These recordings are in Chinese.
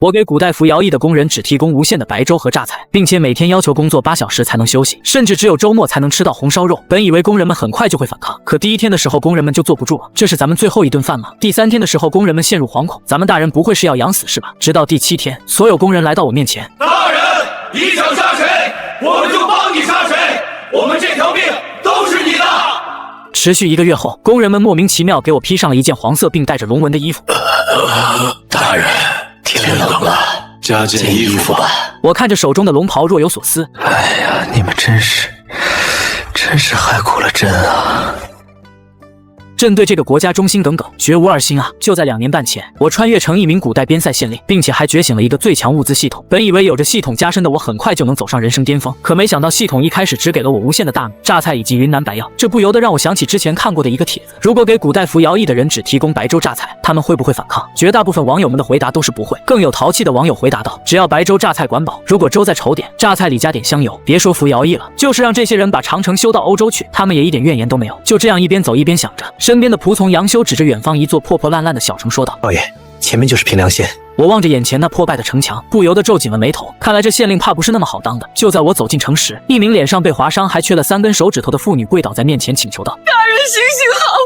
我给古代服徭役的工人只提供无限的白粥和榨菜，并且每天要求工作8小时才能休息，甚至只有周末才能吃到红烧肉。本以为工人们很快就会反抗，可第1天的时候工人们就坐不住了。这是咱们最后一顿饭吗？第3天的时候工人们陷入惶恐，咱们大人不会是要养死是吧？直到第7天，所有工人来到我面前，大人，你想杀谁，我们就帮你杀谁，我们这条命都是你的。持续1个月后，工人们莫名其妙给我披上了一件黄色并带着龙纹的衣服。大人，天冷了，加件衣服吧。我看着手中的龙袍若有所思。哎呀，你们真是害苦了朕啊！朕对这个国家忠心耿耿，绝无二心啊！就在2年半前，我穿越成一名古代边塞县令，并且还觉醒了一个最强物资系统。本以为有着系统加身的我很快就能走上人生巅峰，可没想到系统一开始只给了我无限的大米、榨菜以及云南白药，这不由得让我想起之前看过的一个帖子：如果给古代服徭役的人只提供白粥榨菜，他们会不会反抗？绝大部分网友们的回答都是不会。更有淘气的网友回答道：只要白粥榨菜管饱，如果粥再稠点，榨菜里加点香油，别说服徭役了，就是让这些人把长城修到欧洲去，他们也一点怨言都没有。就这样一边走一边想着，身边的仆从杨修指着远方一座破破烂烂的小城说道：少爷，前面就是平凉县。我望着眼前那破败的城墙，不由得皱紧了眉头。看来这县令怕不是那么好当的。就在我走进城时，一名脸上被划伤还缺了3根手指头的妇女跪倒在面前请求道：大人行行好，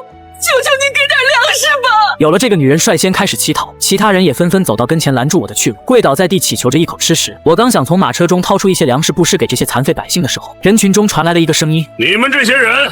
求求您给点粮食吧。有了这个女人率先开始乞讨，其他人也纷纷走到跟前拦住我的去路，跪倒在地祈求着一口吃食。我刚想从马车中掏出一些粮食布施给这些残废百姓的时候，人群中传来了一个声音：你们这些人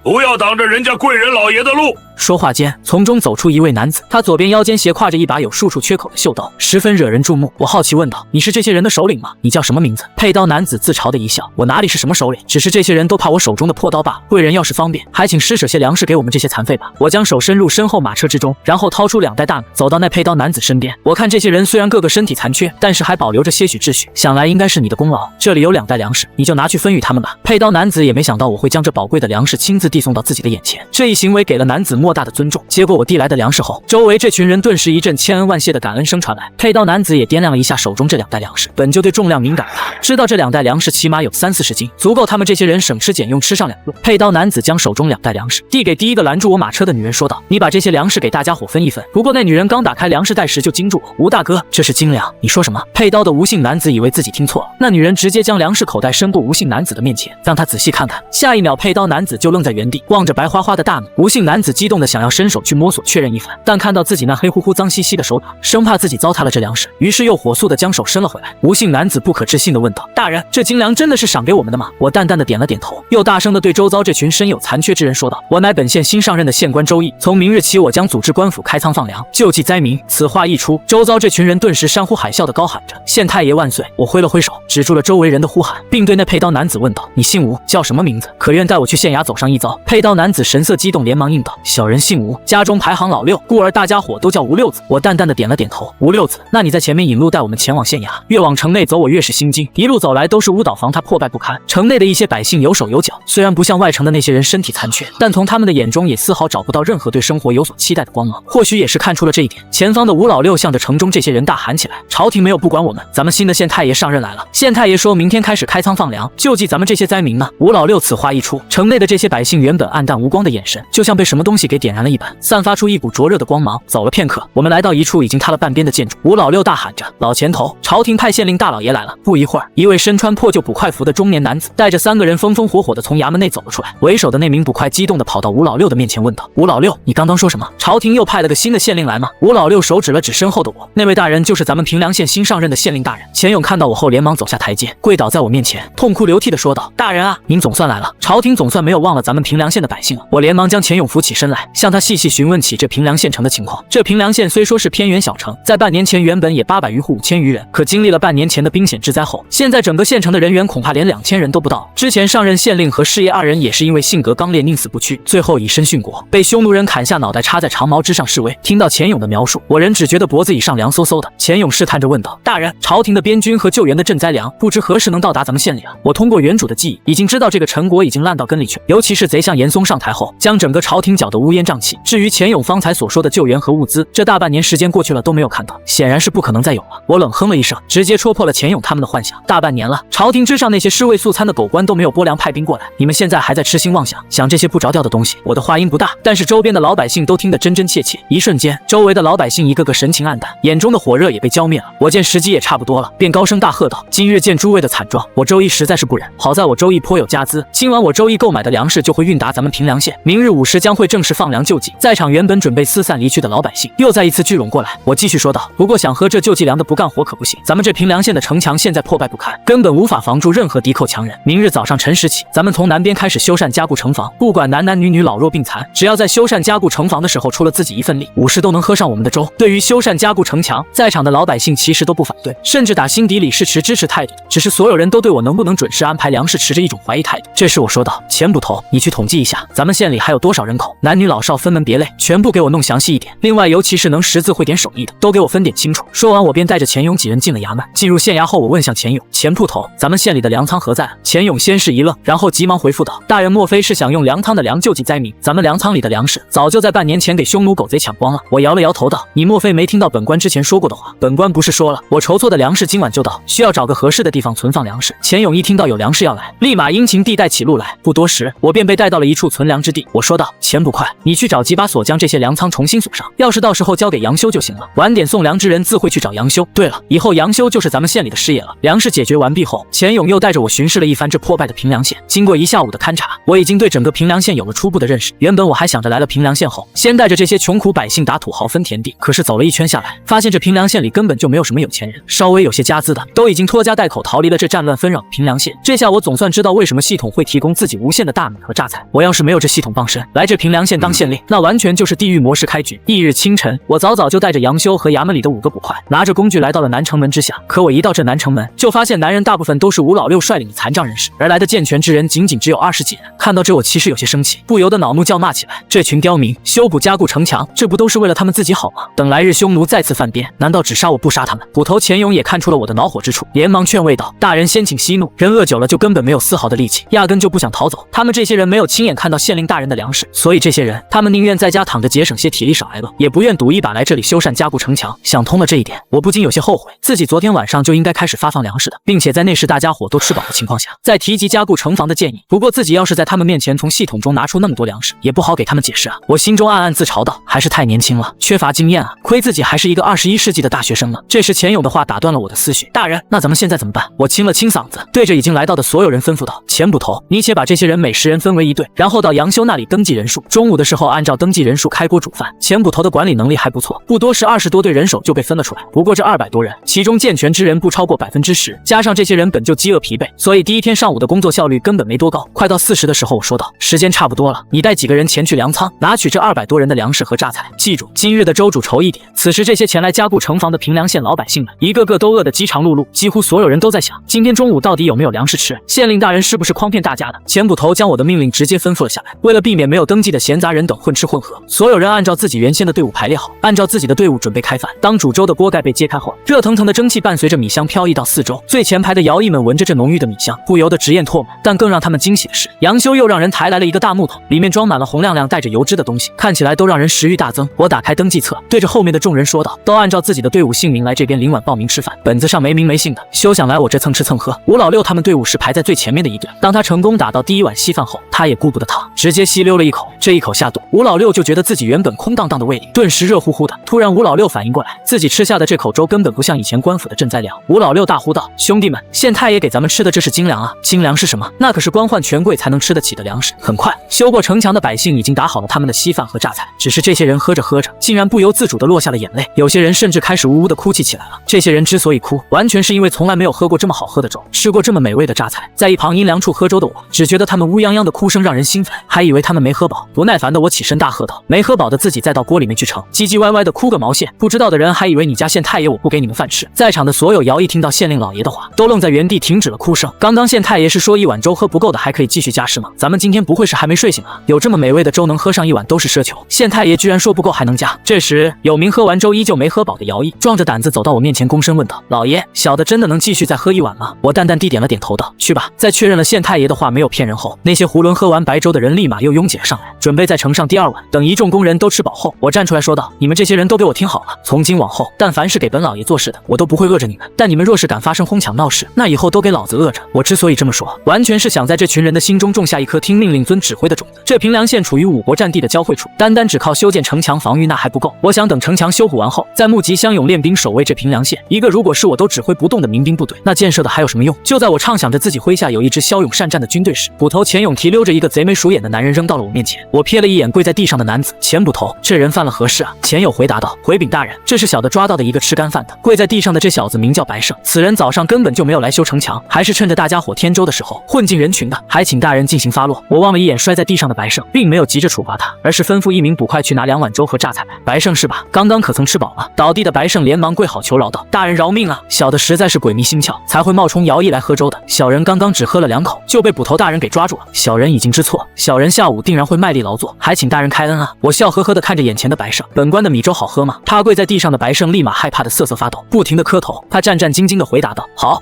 不要挡着人家贵人老爷的路。说话间，从中走出一位男子，他左边腰间斜挎着一把有数处缺口的袖刀，十分惹人注目。我好奇问道：你是这些人的首领吗？你叫什么名字？佩刀男子自嘲的一笑：我哪里是什么首领，只是这些人都怕我手中的破刀罢了。贵人要是方便，还请施舍些粮食给我们这些残废吧。我将手伸入身后马车之中，然后掏出2袋大米，走到那佩刀男子身边。我看这些人虽然个个身体残缺，但是还保留着些许秩序，想来应该是你的功劳。这里有2袋粮食，你就拿去分与他们吧。佩刀男子也没想到我会将这宝贵的粮食亲自递送到自己的眼前，这一行为给了男子莫大的尊重。接过我递来的粮食后，周围这群人顿时一阵千恩万谢的感恩声传来。佩刀男子也掂量了一下手中这2袋粮食，本就对重量敏感的他，知道这2袋粮食起码有30-40斤，足够他们这些人省吃俭用吃上2顿。佩刀男子将手中2袋粮食递给第一个拦住我马车的女人，说道：你把这些粮食给大家伙分一分。不过那女人刚打开粮食袋时就惊住我：吴大哥，这是精粮。你说什么？佩刀的吴姓男子以为自己听错了，那女人直接将粮食口袋伸过吴姓男子的面前，让他仔细看看。下一秒，佩刀男子就愣在原地，望着白花花的大米。吴姓男子激动的想要伸手去摸索确认一番，但看到自己那黑乎乎脏兮兮的手掌，生怕自己糟蹋了这粮食，于是又火速的将手伸了回来。吴姓男子不可置信的问道：大人，这精粮真的是赏给我们的吗？我淡淡的点了点头，又大声的对周遭这群身有残缺之人说道：我乃本县新上任的县官周毅，从明日起我将组织官府开仓放粮，救济灾民。此话一出，周遭这群人顿时山呼海啸的高喊着：县太爷万岁！我挥了挥手，止住了周围人的呼喊，并对那佩刀男子问道：你姓吴，叫什么名字？可愿带我去县衙走上一遭？佩刀男子神色激动，连忙应道：小人姓吴，家中排行老6，故而大家伙都叫吴六子。我淡淡的点了点头：吴六子，那你在前面引路带我们前往县衙。越往城内走我越是心惊，一路走来都是屋倒房塌，破败不堪。城内的一些百姓有手有脚，虽然不像外城的那些人身体残缺，但从他们的眼中也丝毫找不到任何对生活有所期待的光芒。或许也是看出了这一点，前方的吴老六向着城中这些人大喊起来：朝廷没有不管我们，咱们新的县太爷上任来了。县太爷说明天开始开仓放粮，救济咱们这些灾民呢。吴老六此话一出，城内的这些百姓原本暗淡无光的眼神，就像被什么东西给点燃了一般，散发出一股灼热的光芒。走了片刻，我们来到一处已经塌了半边的建筑。吴老六大喊着：老前头，朝廷派县令大老爷来了。不一会儿，一位身穿破旧捕快服的中年男子带着3个人风风火火的从衙门内走了出来。为首的那名捕快激动的跑到吴老六的面前问道：吴老六，你刚刚说什么？朝廷又派了个新的县令来吗？吴老六手指了指身后的我，那位大人就是咱们平凉县新上任的县令大人。钱勇看到我后连忙走下台阶，跪倒在我面前，痛哭流涕的说道：大人啊，您总算来了，朝廷总算没有忘了咱们平凉县的百姓了。我连忙将钱勇扶起身来，向他细细询问起这平凉县城的情况。这平凉县虽说是偏远小城，在半年前原本也800余户5000余人，可经历了半年前的兵险之灾后，现在整个县城的人员恐怕连2000人都不到。之前上任县令和师爷2人也是因为性格刚烈宁死不屈，最后以身殉国，被匈奴人砍下脑袋插在长矛之上示威。听到钱勇的描述，我人只觉得脖子以上凉飕飕的。钱勇试探着问道：大人，朝廷的边军和救援的赈灾粮不知何时能到达咱们县里啊？我通过原主的记忆已经知道这个陈国已经烂到根里去，尤其是贼贼向严嵩上台后，将整个朝廷搅得乌烟瘴气。至于钱勇方才所说的救援和物资，这大半年时间过去了都没有看到，显然是不可能再有了。我冷哼了一声，直接戳破了钱勇他们的幻想。大半年了，朝廷之上那些尸位素餐的狗官都没有拨粮派兵过来，你们现在还在痴心妄想，想这些不着调的东西。我的话音不大，但是周边的老百姓都听得真真切切。一瞬间，周围的老百姓一个个神情黯淡，眼中的火热也被浇灭了。我见时机也差不多了，便高声大喝道：“今日见诸位的惨状，我周一实在是不忍。好在我周一颇有家资，今晚我周一购买的粮食就会运达咱们平凉县，明日午时将会正式放粮救济。”在场原本准备四散离去的老百姓又再一次聚拢过来。我继续说道：“不过想喝这救济粮的不干活可不行，咱们这平凉县的城墙现在破败不堪，根本无法防住任何敌寇强人。明日早上晨时起，咱们从南边开始修缮加固城防，不管男男女女、老弱病残，只要在修缮加固城防的时候出了自己一份力，午时都能喝上我们的粥。”对于修缮加固城墙，在场的老百姓其实都不反对，甚至打心底里是持支持态度的，只是所有人都对我能不能准时安排粮食持着一种怀疑态度。这时我说道：“钱捕头，你去统计一下，咱们县里还有多少人口，男女老少分门别类，全部给我弄详细一点。另外，尤其是能识字会点手艺的，都给我分点清楚。”说完，我便带着钱勇几人进了衙门。进入县衙后，我问向钱勇：“钱捕头，咱们县里的粮仓何在啊？”钱勇先是一愣，然后急忙回复道：“大人莫非是想用粮仓的粮救济灾民？咱们粮仓里的粮食早就在半年前给匈奴狗贼抢光了。”我摇了摇头道：“你莫非没听到本官之前说过的话？本官不是说了，我筹措的粮食今晚就到，需要找个合适的地方存放粮食。”钱勇一听到有粮食要来，立马殷勤地带起路来。不多时，我便被带到了一处存粮之地。我说道：“钱捕快，你去找几把锁，将这些粮仓重新锁上，要是到时候交给杨修就行了。晚点送粮之人自会去找杨修。对了，以后杨修就是咱们县里的师爷了。”粮食解决完毕后，钱勇又带着我巡视了一番这破败的平凉县。经过一下午的勘察，我已经对整个平凉县有了初步的认识。原本我还想着来了平凉县后，先带着这些穷苦百姓打土豪分田地，可是走了一圈下来，发现这平凉县里根本就没有什么有钱人，稍微有些家资的都已经拖家带口逃离了这战乱纷扰的平凉县。这下我总算知道为什么系统会提供自己无限的大米和榨菜。我要是没有这系统傍身，来这平凉县当县令，那完全就是地狱模式开局。翌日清晨，我早早就带着杨修和衙门里的5个捕快，拿着工具来到了南城门之下。可我一到这南城门，就发现男人大部分都是吴老六率领的残障人士，而来的健全之人仅仅只有20几人。看到这，我其实有些生气，不由得恼怒叫骂起来：“这群刁民，修补加固城墙，这不都是为了他们自己好吗？等来日匈奴再次犯边，难道只杀我不杀他们？”捕头钱勇也看出了我的恼火之处，连忙劝慰道：“大人先请息怒，人饿久了就根本没有丝毫的力气，压根就不想逃走。他们这些人没有亲眼看到县令大人的粮食，所以这些人他们宁愿在家躺着节省些体力少挨饿，也不愿赌一把来这里修缮加固城墙。”想通了这一点，我不禁有些后悔，自己昨天晚上就应该开始发放粮食的，并且在那时大家伙都吃饱的情况下，再提及加固城防的建议。不过自己要是在他们面前从系统中拿出那么多粮食，也不好给他们解释啊。我心中暗暗自嘲道：“还是太年轻了，缺乏经验啊，亏自己还是一个21世纪的大学生呢。”这时钱勇的话打断了我的思绪：“大人，那咱们现在怎么办？”我清了清嗓子，对着已经来到的所有人吩咐道：“钱捕头，你且把这些人每10人分为一队，然后到杨修那里登记人数，中午的时候按照登记人数开锅煮饭。”钱捕头的管理能力还不错，不多时20多队人手就被分了出来。不过这200多人，其中健全之人不超过10%，加上这些人本就饥饿疲惫，所以第一天上午的工作效率根本没多高。快到40的时候，我说道：“时间差不多了，你带几个人前去粮仓，拿取这200多人的粮食和榨菜。记住，今日的粥煮稠一点。”此时这些前来加固城防的平凉县老百姓们，一个个都饿得饥肠辘辘，几乎所有人都在想，今天中午到底有没有粮食吃？县令大人是不是诓骗大家的？钱捕头将我的命令直接吩咐了下来，为了避免没有登记的闲杂人等混吃混喝，所有人按照自己原先的队伍排列好，按照自己的队伍准备开饭。当煮粥的锅盖被揭开后，热腾腾的蒸汽伴随着米香飘溢到四周，最前排的徭役们闻着这浓郁的米香，不由得直咽唾沫。但更让他们惊喜的是，杨修又让人抬来了一个大木桶，里面装满了红亮亮带着油脂的东西，看起来都让人食欲大增。我打开登记册，对着后面的众人说道：“都按照自己的队伍姓名来这边领碗报名吃饭，本子上没名没姓的，休想来我这蹭吃蹭喝。”吴老六他们队伍是排在最前面的一队，当他成功打到第一碗稀饭后，他也顾不得躺，直接吸溜了一口。这一口下肚，吴老六就觉得自己原本空荡荡的胃里顿时热乎乎的。突然吴老六反应过来，自己吃下的这口粥根本不像以前官府的赈灾粮。吴老六大呼道：“兄弟们，县太爷给咱们吃的这是精粮啊！精粮是什么？那可是官宦权贵才能吃得起的粮食。”很快，修过城墙的百姓已经打好了他们的稀饭和榨菜，只是这些人喝着喝着，竟然不由自主地落下了眼泪，有些人甚至开始呜呜地哭泣起来了。这些人之所以哭，完全是因为从来没有喝过这么好喝的粥，吃过这么美味的榨菜。在一旁阴凉处喝粥的我，只觉得他们乌泱泱的哭声让人兴奋，还以为他们没喝饱。不耐烦的我起身大喝道：“没喝饱的自己再到锅里面去盛！”唧唧歪歪的哭个毛线，不知道的人还以为你家县太爷我不给你们饭吃。在场的所有徭役听到县令老爷的话，都愣在原地停止了哭声。刚刚县太爷是说一碗粥喝不够的还可以继续加食吗？咱们今天不会是还没睡醒啊？有这么美味的粥能喝上一碗都是奢求，县太爷居然说不够还能加。这时有名喝完粥依旧没喝饱的徭役壮着胆子走到我面前躬身问道：“老爷，小的真的能继续再喝一碗吗？”我淡淡地点了点头道：“去吧。”在确认了县太爷的话没有骗人后，那些囫囵喝喝完白粥的人立马又拥挤了上来，准备再盛上第2碗。等一众工人都吃饱后，我站出来说道：“你们这些人都给我听好了，从今往后，但凡是给本老爷做事的，我都不会饿着你们。但你们若是敢发生哄抢闹事，那以后都给老子饿着。”我之所以这么说，完全是想在这群人的心中种下一颗听命令、遵指挥的种子。这平凉县处于5国战地的交汇处，单单只靠修建城墙防御那还不够。我想等城墙修补完后，再募集乡勇练兵守卫这平凉县。一个如果是我都指挥不动的民兵部队，那建设的还有什么用？就在我畅想着自己麾下有一支骁勇善战的军队时，捕头钱勇提溜着一个贼眉鼠眼的男人扔到了我面前。我瞥了一眼跪在地上的男子，钱捕头，这人犯了何事啊？钱勇回答道：“回禀大人，这是小的抓到的一个吃干饭的。跪在地上的这小子名叫白胜，此人早上根本就没有来修城墙，还是趁着大家伙添粥的时候混进人群的，还请大人进行发落。”我望了一眼摔在地上的白胜，并没有急着处罚他，而是吩咐一名捕快去拿2碗粥和榨菜来。白胜是吧？刚刚可曾吃饱了？倒地的白胜连忙跪好求饶道：“大人饶命啊！小的实在是鬼迷心窍，才会冒充徭役来喝粥的。小人刚刚只喝了2口，就被捕头大人给抓住了。小人已经知错，小人下午定然会卖力劳作，还请大人开恩啊！”我笑呵呵地看着眼前的白胜，本官的米粥好喝吗？趴跪在地上的白胜立马害怕的瑟瑟发抖，不停地磕头。他战战兢兢地回答道：“好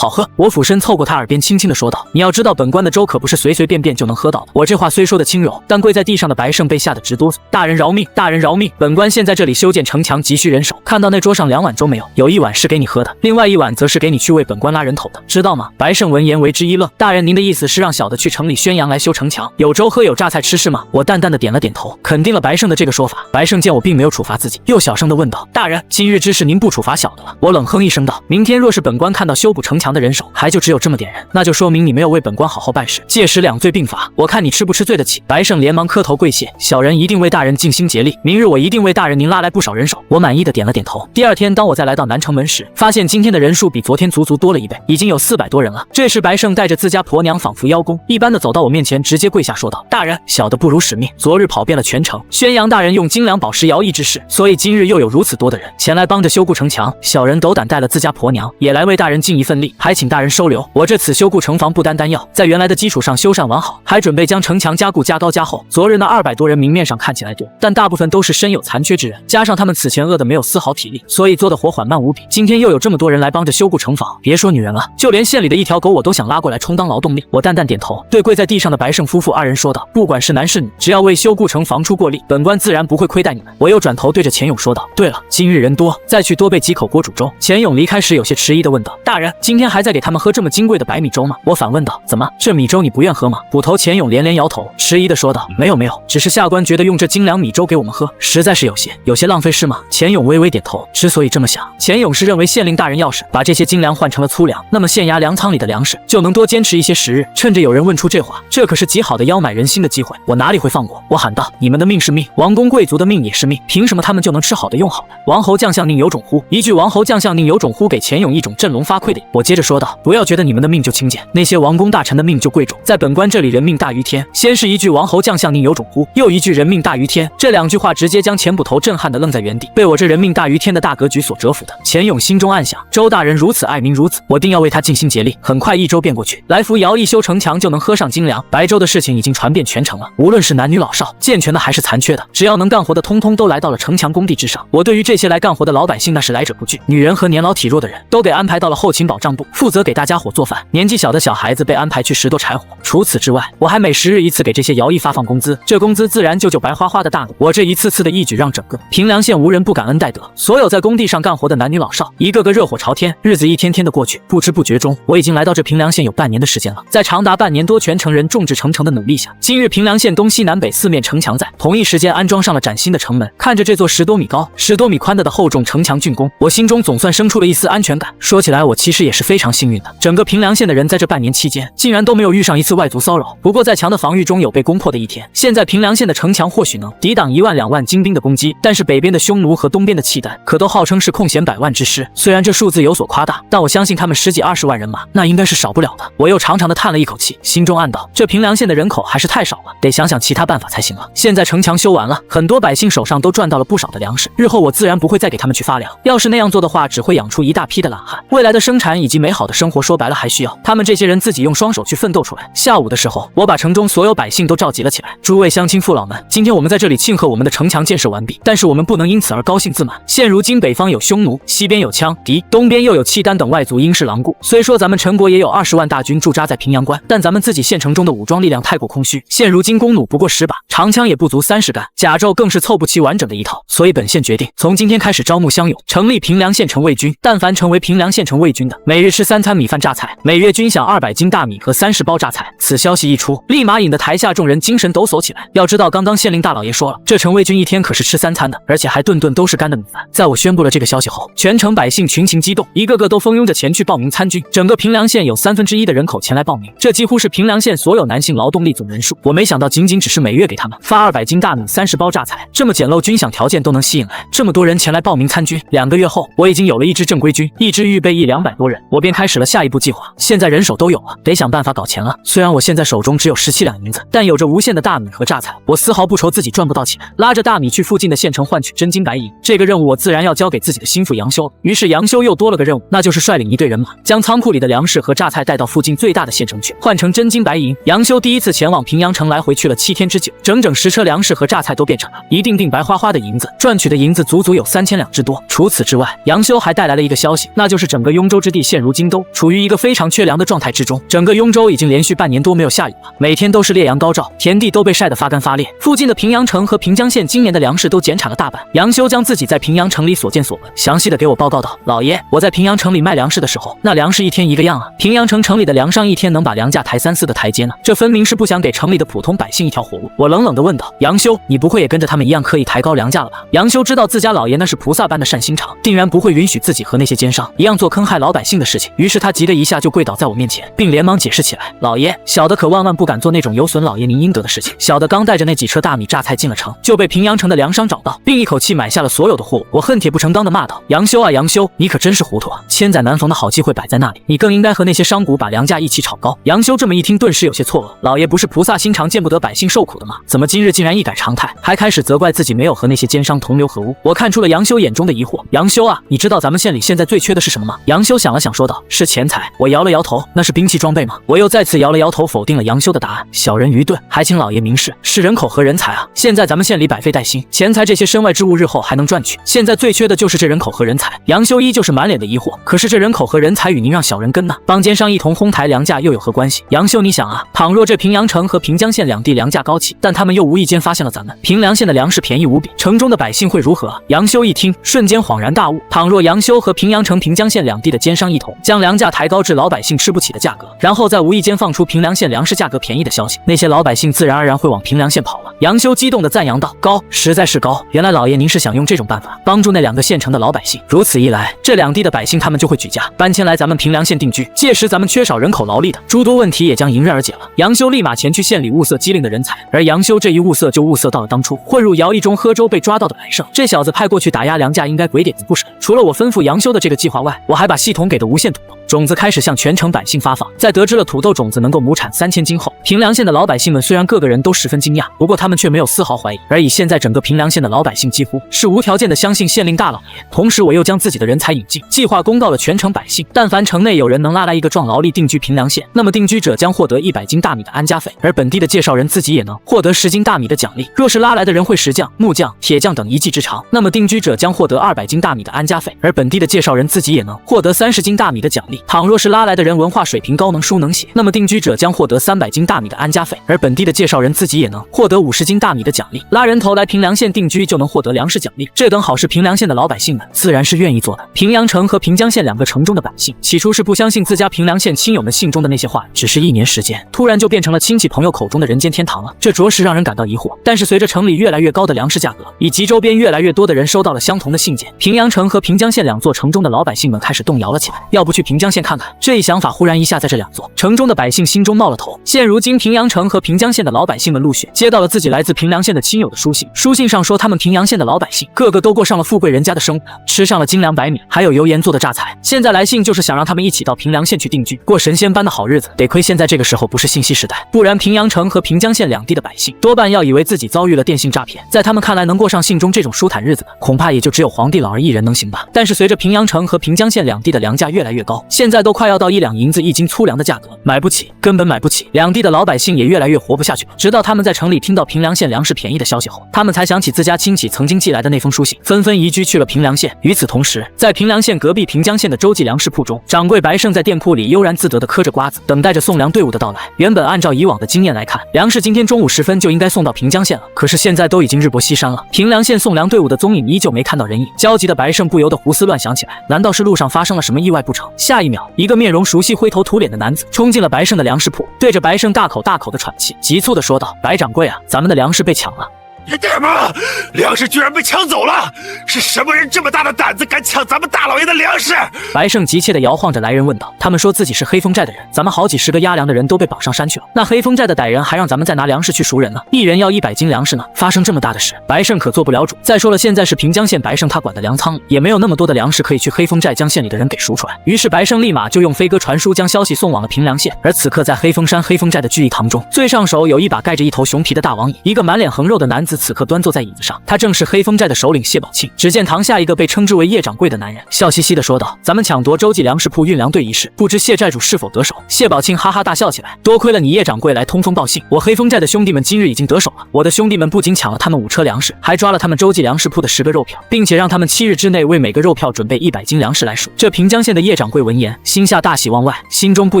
喝。”我俯身凑过他耳边轻轻地说道：“你要知道，本官的粥可不是随随便便就能喝到的。”我这话虽说的轻柔，但跪在地上的白胜被吓得直哆嗦。“大人饶命！大人饶命！本官现在这里修建城墙急需人手，看到那桌上2碗粥没有？有1碗是给你喝的，另外1碗则是给你去为本官拉人头的，知道吗？”白胜闻言为之一愣。“大人，您的意思是让小的去城里宣扬来修城墙，有粥喝有榨菜吃是吗？”我淡淡的点了点头，肯定了白胜的这个说法。白胜见我并没有处罚自己，又小声的问道：“大人，今日之事您不处罚小的了？”我冷哼一声道：“明天若是本官看到修补城墙的人手还就只有这么点人，那就说明你没有为本官好好办事，届时2罪并罚，我看你吃不吃罪得起。”白胜连忙磕头跪谢：“小人一定为大人尽心竭力，明日我一定为大人您拉来不少人手。”我满意的点了点头。第2天，当我再来到南城门时，发现今天的人数比昨天足足多了1倍，已经有400多人了。这时白胜带着自家婆娘仿佛邀功一般的走到我面前，直接跪下说道：“大人，小的不辱使命，昨日跑遍了全城，宣扬大人用精良宝石徭役之事，所以今日又有如此多的人前来帮着修固城墙。小人斗胆带了自家婆娘也来为大人尽一份力，还请大人收留。我这次修固城防不单单要在原来的基础上修缮完好，还准备将城墙加固加高加厚。昨日那200多人明面上看起来多，但大部分都是身有残缺之人，加上他们此前饿得没有丝毫体力，所以做的活缓慢无比。今天又有这么多人来帮着修固城防，别说女人了，就连县里的一条狗我都想拉过来充当劳动力。”我淡淡点头，对跪在地上的白胜夫妇2人说道：“不管是男是女，只要为修固城防出过力，本官自然不会亏待你们。”我又转头对着钱勇说道：“对了，今日人多，再去多备几口锅煮粥。”钱勇离开时有些迟疑地问道：“大人，今天还在给他们喝这么金贵的白米粥吗？”我反问道：“怎么，这米粥你不愿喝吗？”捕头钱勇连连摇头，迟疑地说道：“没有，只是下官觉得用这精良米粥给我们喝，实在是有些浪费是吗？”钱勇微微点头，之所以这么想，钱勇是认为县令大人要是把这些精粮换成了粗粮，那么县衙粮仓里的粮食就能多坚持一些时日。趁着有人问出这话，这可是极好的邀买人心的机会，我哪里会放过？我喊道：“你们的命是命，王公贵族的命也是命，凭什么他们就能吃好的用好的？王侯将相宁有种乎？”一句王侯将相宁有种乎给钱勇一种振聋发聩的。我接着说道：“不要觉得你们的命就轻贱，那些王公大臣的命就贵重，在本官这里人命大于天。”先是一句王侯将相宁有种乎，又一句人命大于天，这2句话直接将钱捕头震撼的愣在原地，被我这人命大于天的大格局所折服的。钱勇心中暗想，周大人如此爱民如子，我定要为他尽心竭力。很快1周便过去，来福徭役修城墙就能喝上精粮，白粥的事情已经传遍全城了。无论是男女老少，健全的还是残缺的，只要能干活的通通都来到了城墙工地之上。我对于这些来干活的老百姓那是来者不拒，女人和年老体弱的人都给安排到了后勤保障部，负责给大家伙做饭，年纪小的小孩子被安排去拾掇柴火。除此之外，我还每10日一次给这些徭役发放工资，这工资自然就白花花的大努。我这一次次的义举让整个平凉县无人不感恩戴德，所有在工地上干活的男女老少一个个热火朝天，日子一天天的过去，不知不觉中我已经来到这平凉县有半年的时间了。在长达半年多全城人众志成城的努力下，今日平凉县东西南北4面城墙在同一时间安装上了崭新的城门。看着这座10多米高、10多米宽的厚重城墙竣工，我心中总算生出了一丝安全感。说起来，我其实也是非常幸运的，整个平凉县的人在这半年期间，竟然都没有遇上一次外族骚扰。不过在强的防御中有被攻破的一天。现在平凉县的城墙或许能抵挡1万2万精兵的攻击，但是北边的匈奴和东边的契丹可都号称是空闲100万之师。虽然这数字有所夸大，但我相信他们10几20万人马，那应该是少不了的。我又长长的叹了一口气，心中暗道，这平凉县的人口还是太少了，得想想其他办法才行了。现在城墙修完了，很多百姓手上都赚到了不少的粮食，日后我自然不会再给他们去发粮。要是那样做的话，只会养出一大批的懒汉，未来的生产以及美好的生活，说白了还需要他们这些人自己用双手去奋斗出来。下午的时候，我把城中所有百姓都召集了起来，诸位乡亲父老们，今天我们在这里庆贺我们的城墙建设完毕，但是我们不能因此而高兴自满。现如今北方有匈奴，西边有羌敌，东边又有契丹等外族英式狼顾。虽说咱们陈国也有20万大军驻扎在平阳关，但咱们自己县城中的武装力量太过空虚，现如今弓弩不过10把，长枪也不足30杆，甲胄更是凑不齐完整的一套。所以本县决定从今天开始招募乡勇，成立平凉县城卫军。但凡成为平凉县城卫军的，每日吃3餐米饭榨菜，每月均饷200斤大米和30包榨菜。此消息一出，立马引得台下众人精神抖擞起来。要知道，刚刚县令大老爷说了，这城卫军一天可是吃3餐的，而且还顿顿都是干的米饭。在我宣布了这个消息后，全城百姓群情激动，一个个都蜂拥着前去报名参军。整个平凉县有1/3的人口前来报名，这几乎是平凉县所有男性劳动力总人数。我没想到，仅仅只是每月给他们发200斤大米、30包榨菜，这么简陋军饷条件都能吸引来这么多人前来报名参军。2个月后，我已经有了一支正规军，一支预备役200多人，我便开始了下一步计划。现在人手都有了，得想办法搞钱了。虽然我现在手中只有17两银子，但有着无限的大米和榨菜，我丝毫不愁自己赚不到钱。拉着大米去附近的县城换取真金白银，这个任务我自然要交给自己的心腹杨修了。于是杨修又多了个任务，那就是率领一队人马，将仓库里的粮食和榨菜带到附近最大的县城去，换成真金白银。杨修第一次前往平阳城来回去了7天之久，整整10车粮食和榨菜都变成了一锭锭白花花的银子，赚取的银子足足有3000两之多。除此之外，杨修还带来了一个消息，那就是整个雍州之地现如今都处于一个非常缺粮的状态之中。整个雍州已经连续半年多没有下雨了，每天都是烈阳高照，田地都被晒得发干发裂。附近的平阳城和平江县今年的粮食都减产了大半。杨修将自己在平阳城里所见所闻详细的给我报告道：老爷，我在平阳城里卖粮食的时候，那粮食一天一个样啊，平阳城里的粮商一天能把粮价抬3、4个台阶呢，这分明是不想给城里的普通百姓一条活路。我冷冷地问道：杨修，你不会也跟着他们一样刻意抬高粮价了吧？杨修知道自家老爷那是菩萨般的善心肠，定然不会允许自己和那些奸商一样做坑害老百姓的事情，于是他急得一下就跪倒在我面前，并连忙解释起来：老爷，小的可万万不敢做那种有损老爷您应得的事情。小的刚带着那几车大米榨菜进了城，就被平阳城的粮商找到，并一口气买下了所有的货物。我恨铁不成钢地骂道：杨修啊杨修，你可真是糊涂啊！千载难逢的好机会摆在那里，你更应该和那些商贾把粮价一起炒高。杨修这么一听，顿时有些错愕，老爷不是菩萨心肠见不得百姓受苦的吗？怎么今日竟然一改常态，还开始责怪自己没有和那些奸商同流合污？我看出了杨修眼中的疑惑。杨修啊，你知道咱们县里现在最缺的是什么吗？杨修想了想说道：是钱财。我摇了摇头，那是兵器装备吗？我又再次摇了摇头，否定了杨修的答案。小人愚钝，还请老爷明示，是人口和人才啊！现在咱们县里百废待兴，钱财这些身外之物日后还能赚取，现在最缺的就是这人口和人才。杨修依旧是满脸的疑惑，可是这人口和人才与您让小人跟呢？帮奸商一同哄抬粮价又有何关系？杨修，你想啊，倘若这平阳城和平江县两地粮价高起，但他们又无意间发现了咱们平凉县的粮食便宜无比，城中的百姓会如何啊？杨修一听，瞬间恍然大悟，倘若杨修和平阳城、平江县两地的奸商一同将粮价抬高至老百姓吃不起的价格，然后再无意间放出平凉县粮食价格便宜的消息，那些老百姓自然而然会往平凉县跑了。杨修激动地赞扬道：高，实在是高！原来老爷您是想用这种办法帮助那2个县城的老百姓，如此一来，这两地的百姓他们就会举家搬迁来咱们平凉县定居，届时咱们缺少人口劳力的诸多问题也将迎刃而解了。杨修立马前去县里物色机灵的人才，而杨修这一物色就物色到了当初混入徭役中喝粥被抓到的来胜。这小子派过去打压粮价，应该鬼点子不少。除了我吩咐杨修的这个计划外，我还把系统给的无限土豆种子开始向全城百姓发放。在得知了土豆种子能够亩产3000斤后，平凉县的老百姓们虽然个个人都十分惊讶，不过他们却没有丝毫怀疑。而以现在整个平凉县的老百姓几乎是无条件的相信县令大老爷。同时我又将自己的人才引进，计划公告了全城百姓，但凡城内有人能拉来一个壮劳力定居平凉县，那么定居者将获得100斤大米的安家费，而本地的介绍人自己也能获得10斤大米的奖励。若是拉来的人会石匠、木匠、铁匠等一技之长，那么定居者将获得200斤大米的安家费，而本地的介绍人自己也能获得30斤大米的奖励。倘若是拉来的人文化水平高，能书能写，那么定居者将获得300斤大米的安家费，而本地的介绍人自己也能获得50斤大米的奖励。拉人头来平凉县定居就能获得粮食奖励，这等好事平凉县的老百姓们自然是愿意做的。平阳城和平江县2个城中的百姓起初是不相信自家平凉县亲友们信中的那些话，只是1年时间，突然就变成了亲戚朋友口中的人间天堂了，这着实让人感到疑惑。但是随着城里越来越高的粮食价格，以及周边越来越多的人收到了相同的信件，平阳城和平江县2座城中的老百姓们开始动摇了起来，要不去平江县看看？这一想法忽然一下在这2座城中的百姓心中冒了头。现如今平阳城和平江县的老百姓们陆续接到了自己来自平凉县的亲友的书信，书信上说他们平阳县的老百姓个个都过上了富贵人家的生活，吃上了精粮白米，还有油盐做的榨菜。现在来信就是想让他们一起到平凉县去定居，过神仙般的好日子。得亏现在这个时候不是信息时代，不然平阳城和平江县2地的百姓多半要以为自己遭遇了电信诈骗。在他们看来，能过上信中这种舒坦日子的，恐怕也就只有皇帝老儿一人能行吧。但是随着平阳城和平江县2地的粮价越来越高，现在都快要到1两银子1斤粗粮的价格，买不起，根本买不起。两地的老百姓也越来越活不下去了。直到他们在城里听到平凉县粮食便宜的消息后，他们才想起自家亲戚曾经寄来的那封书信，纷纷移居去了平凉县。与此同时，在平凉县隔壁平江县的洲际粮食铺中，掌柜白胜在店铺里悠然自得地嗑着瓜子，等待着送粮队伍的到来。原本按照以往的经验来看，粮食今天中午时分就应该送到平江县了，可是现在都已经日薄西山了，平凉县送粮队伍的踪影依旧没看到人影。焦急的白胜不由得胡思乱想起来，难道是路上发生了什么意外不成？下一秒，一个面容熟悉、灰头土脸的男子冲进了白胜的粮食铺，对着白胜大口大口的喘气，急促地说道：“白掌柜啊，咱们的粮食被抢了！”什么？粮食居然被抢走了？是什么人这么大的胆子，敢抢咱们大老爷的粮食？白胜急切地摇晃着来人问道：“他们说自己是黑风寨的人，咱们好几十个押粮的人都被绑上山去了。那黑风寨的歹人还让咱们再拿粮食去赎人呢，一人要100斤粮食呢。发生这么大的事，白胜可做不了主。再说了，现在是平江县白胜他管的粮仓里，也没有那么多的粮食可以去黑风寨将县里的人给赎出来。于是白胜立马就用飞鸽传书将消息送往了平凉县。而此刻在黑风山黑风寨的聚义堂中，最上手有一把盖着一头熊皮的大王椅，一个满脸横肉的男子此刻端坐在椅子上，他正是黑风寨的首领谢宝庆。只见堂下一个被称之为叶掌柜的男人笑嘻嘻地说道：“咱们抢夺洲际粮食铺运粮队一事，不知谢寨主是否得手？”谢宝庆哈哈大笑起来：“多亏了你叶掌柜来通风报信，我黑风寨的兄弟们今日已经得手了。我的兄弟们不仅抢了他们5车粮食，还抓了他们洲际粮食铺的10个肉票，并且让他们7日之内为每个肉票准备100斤粮食来赎。”这平江县的叶掌柜闻言，心下大喜望外，心中不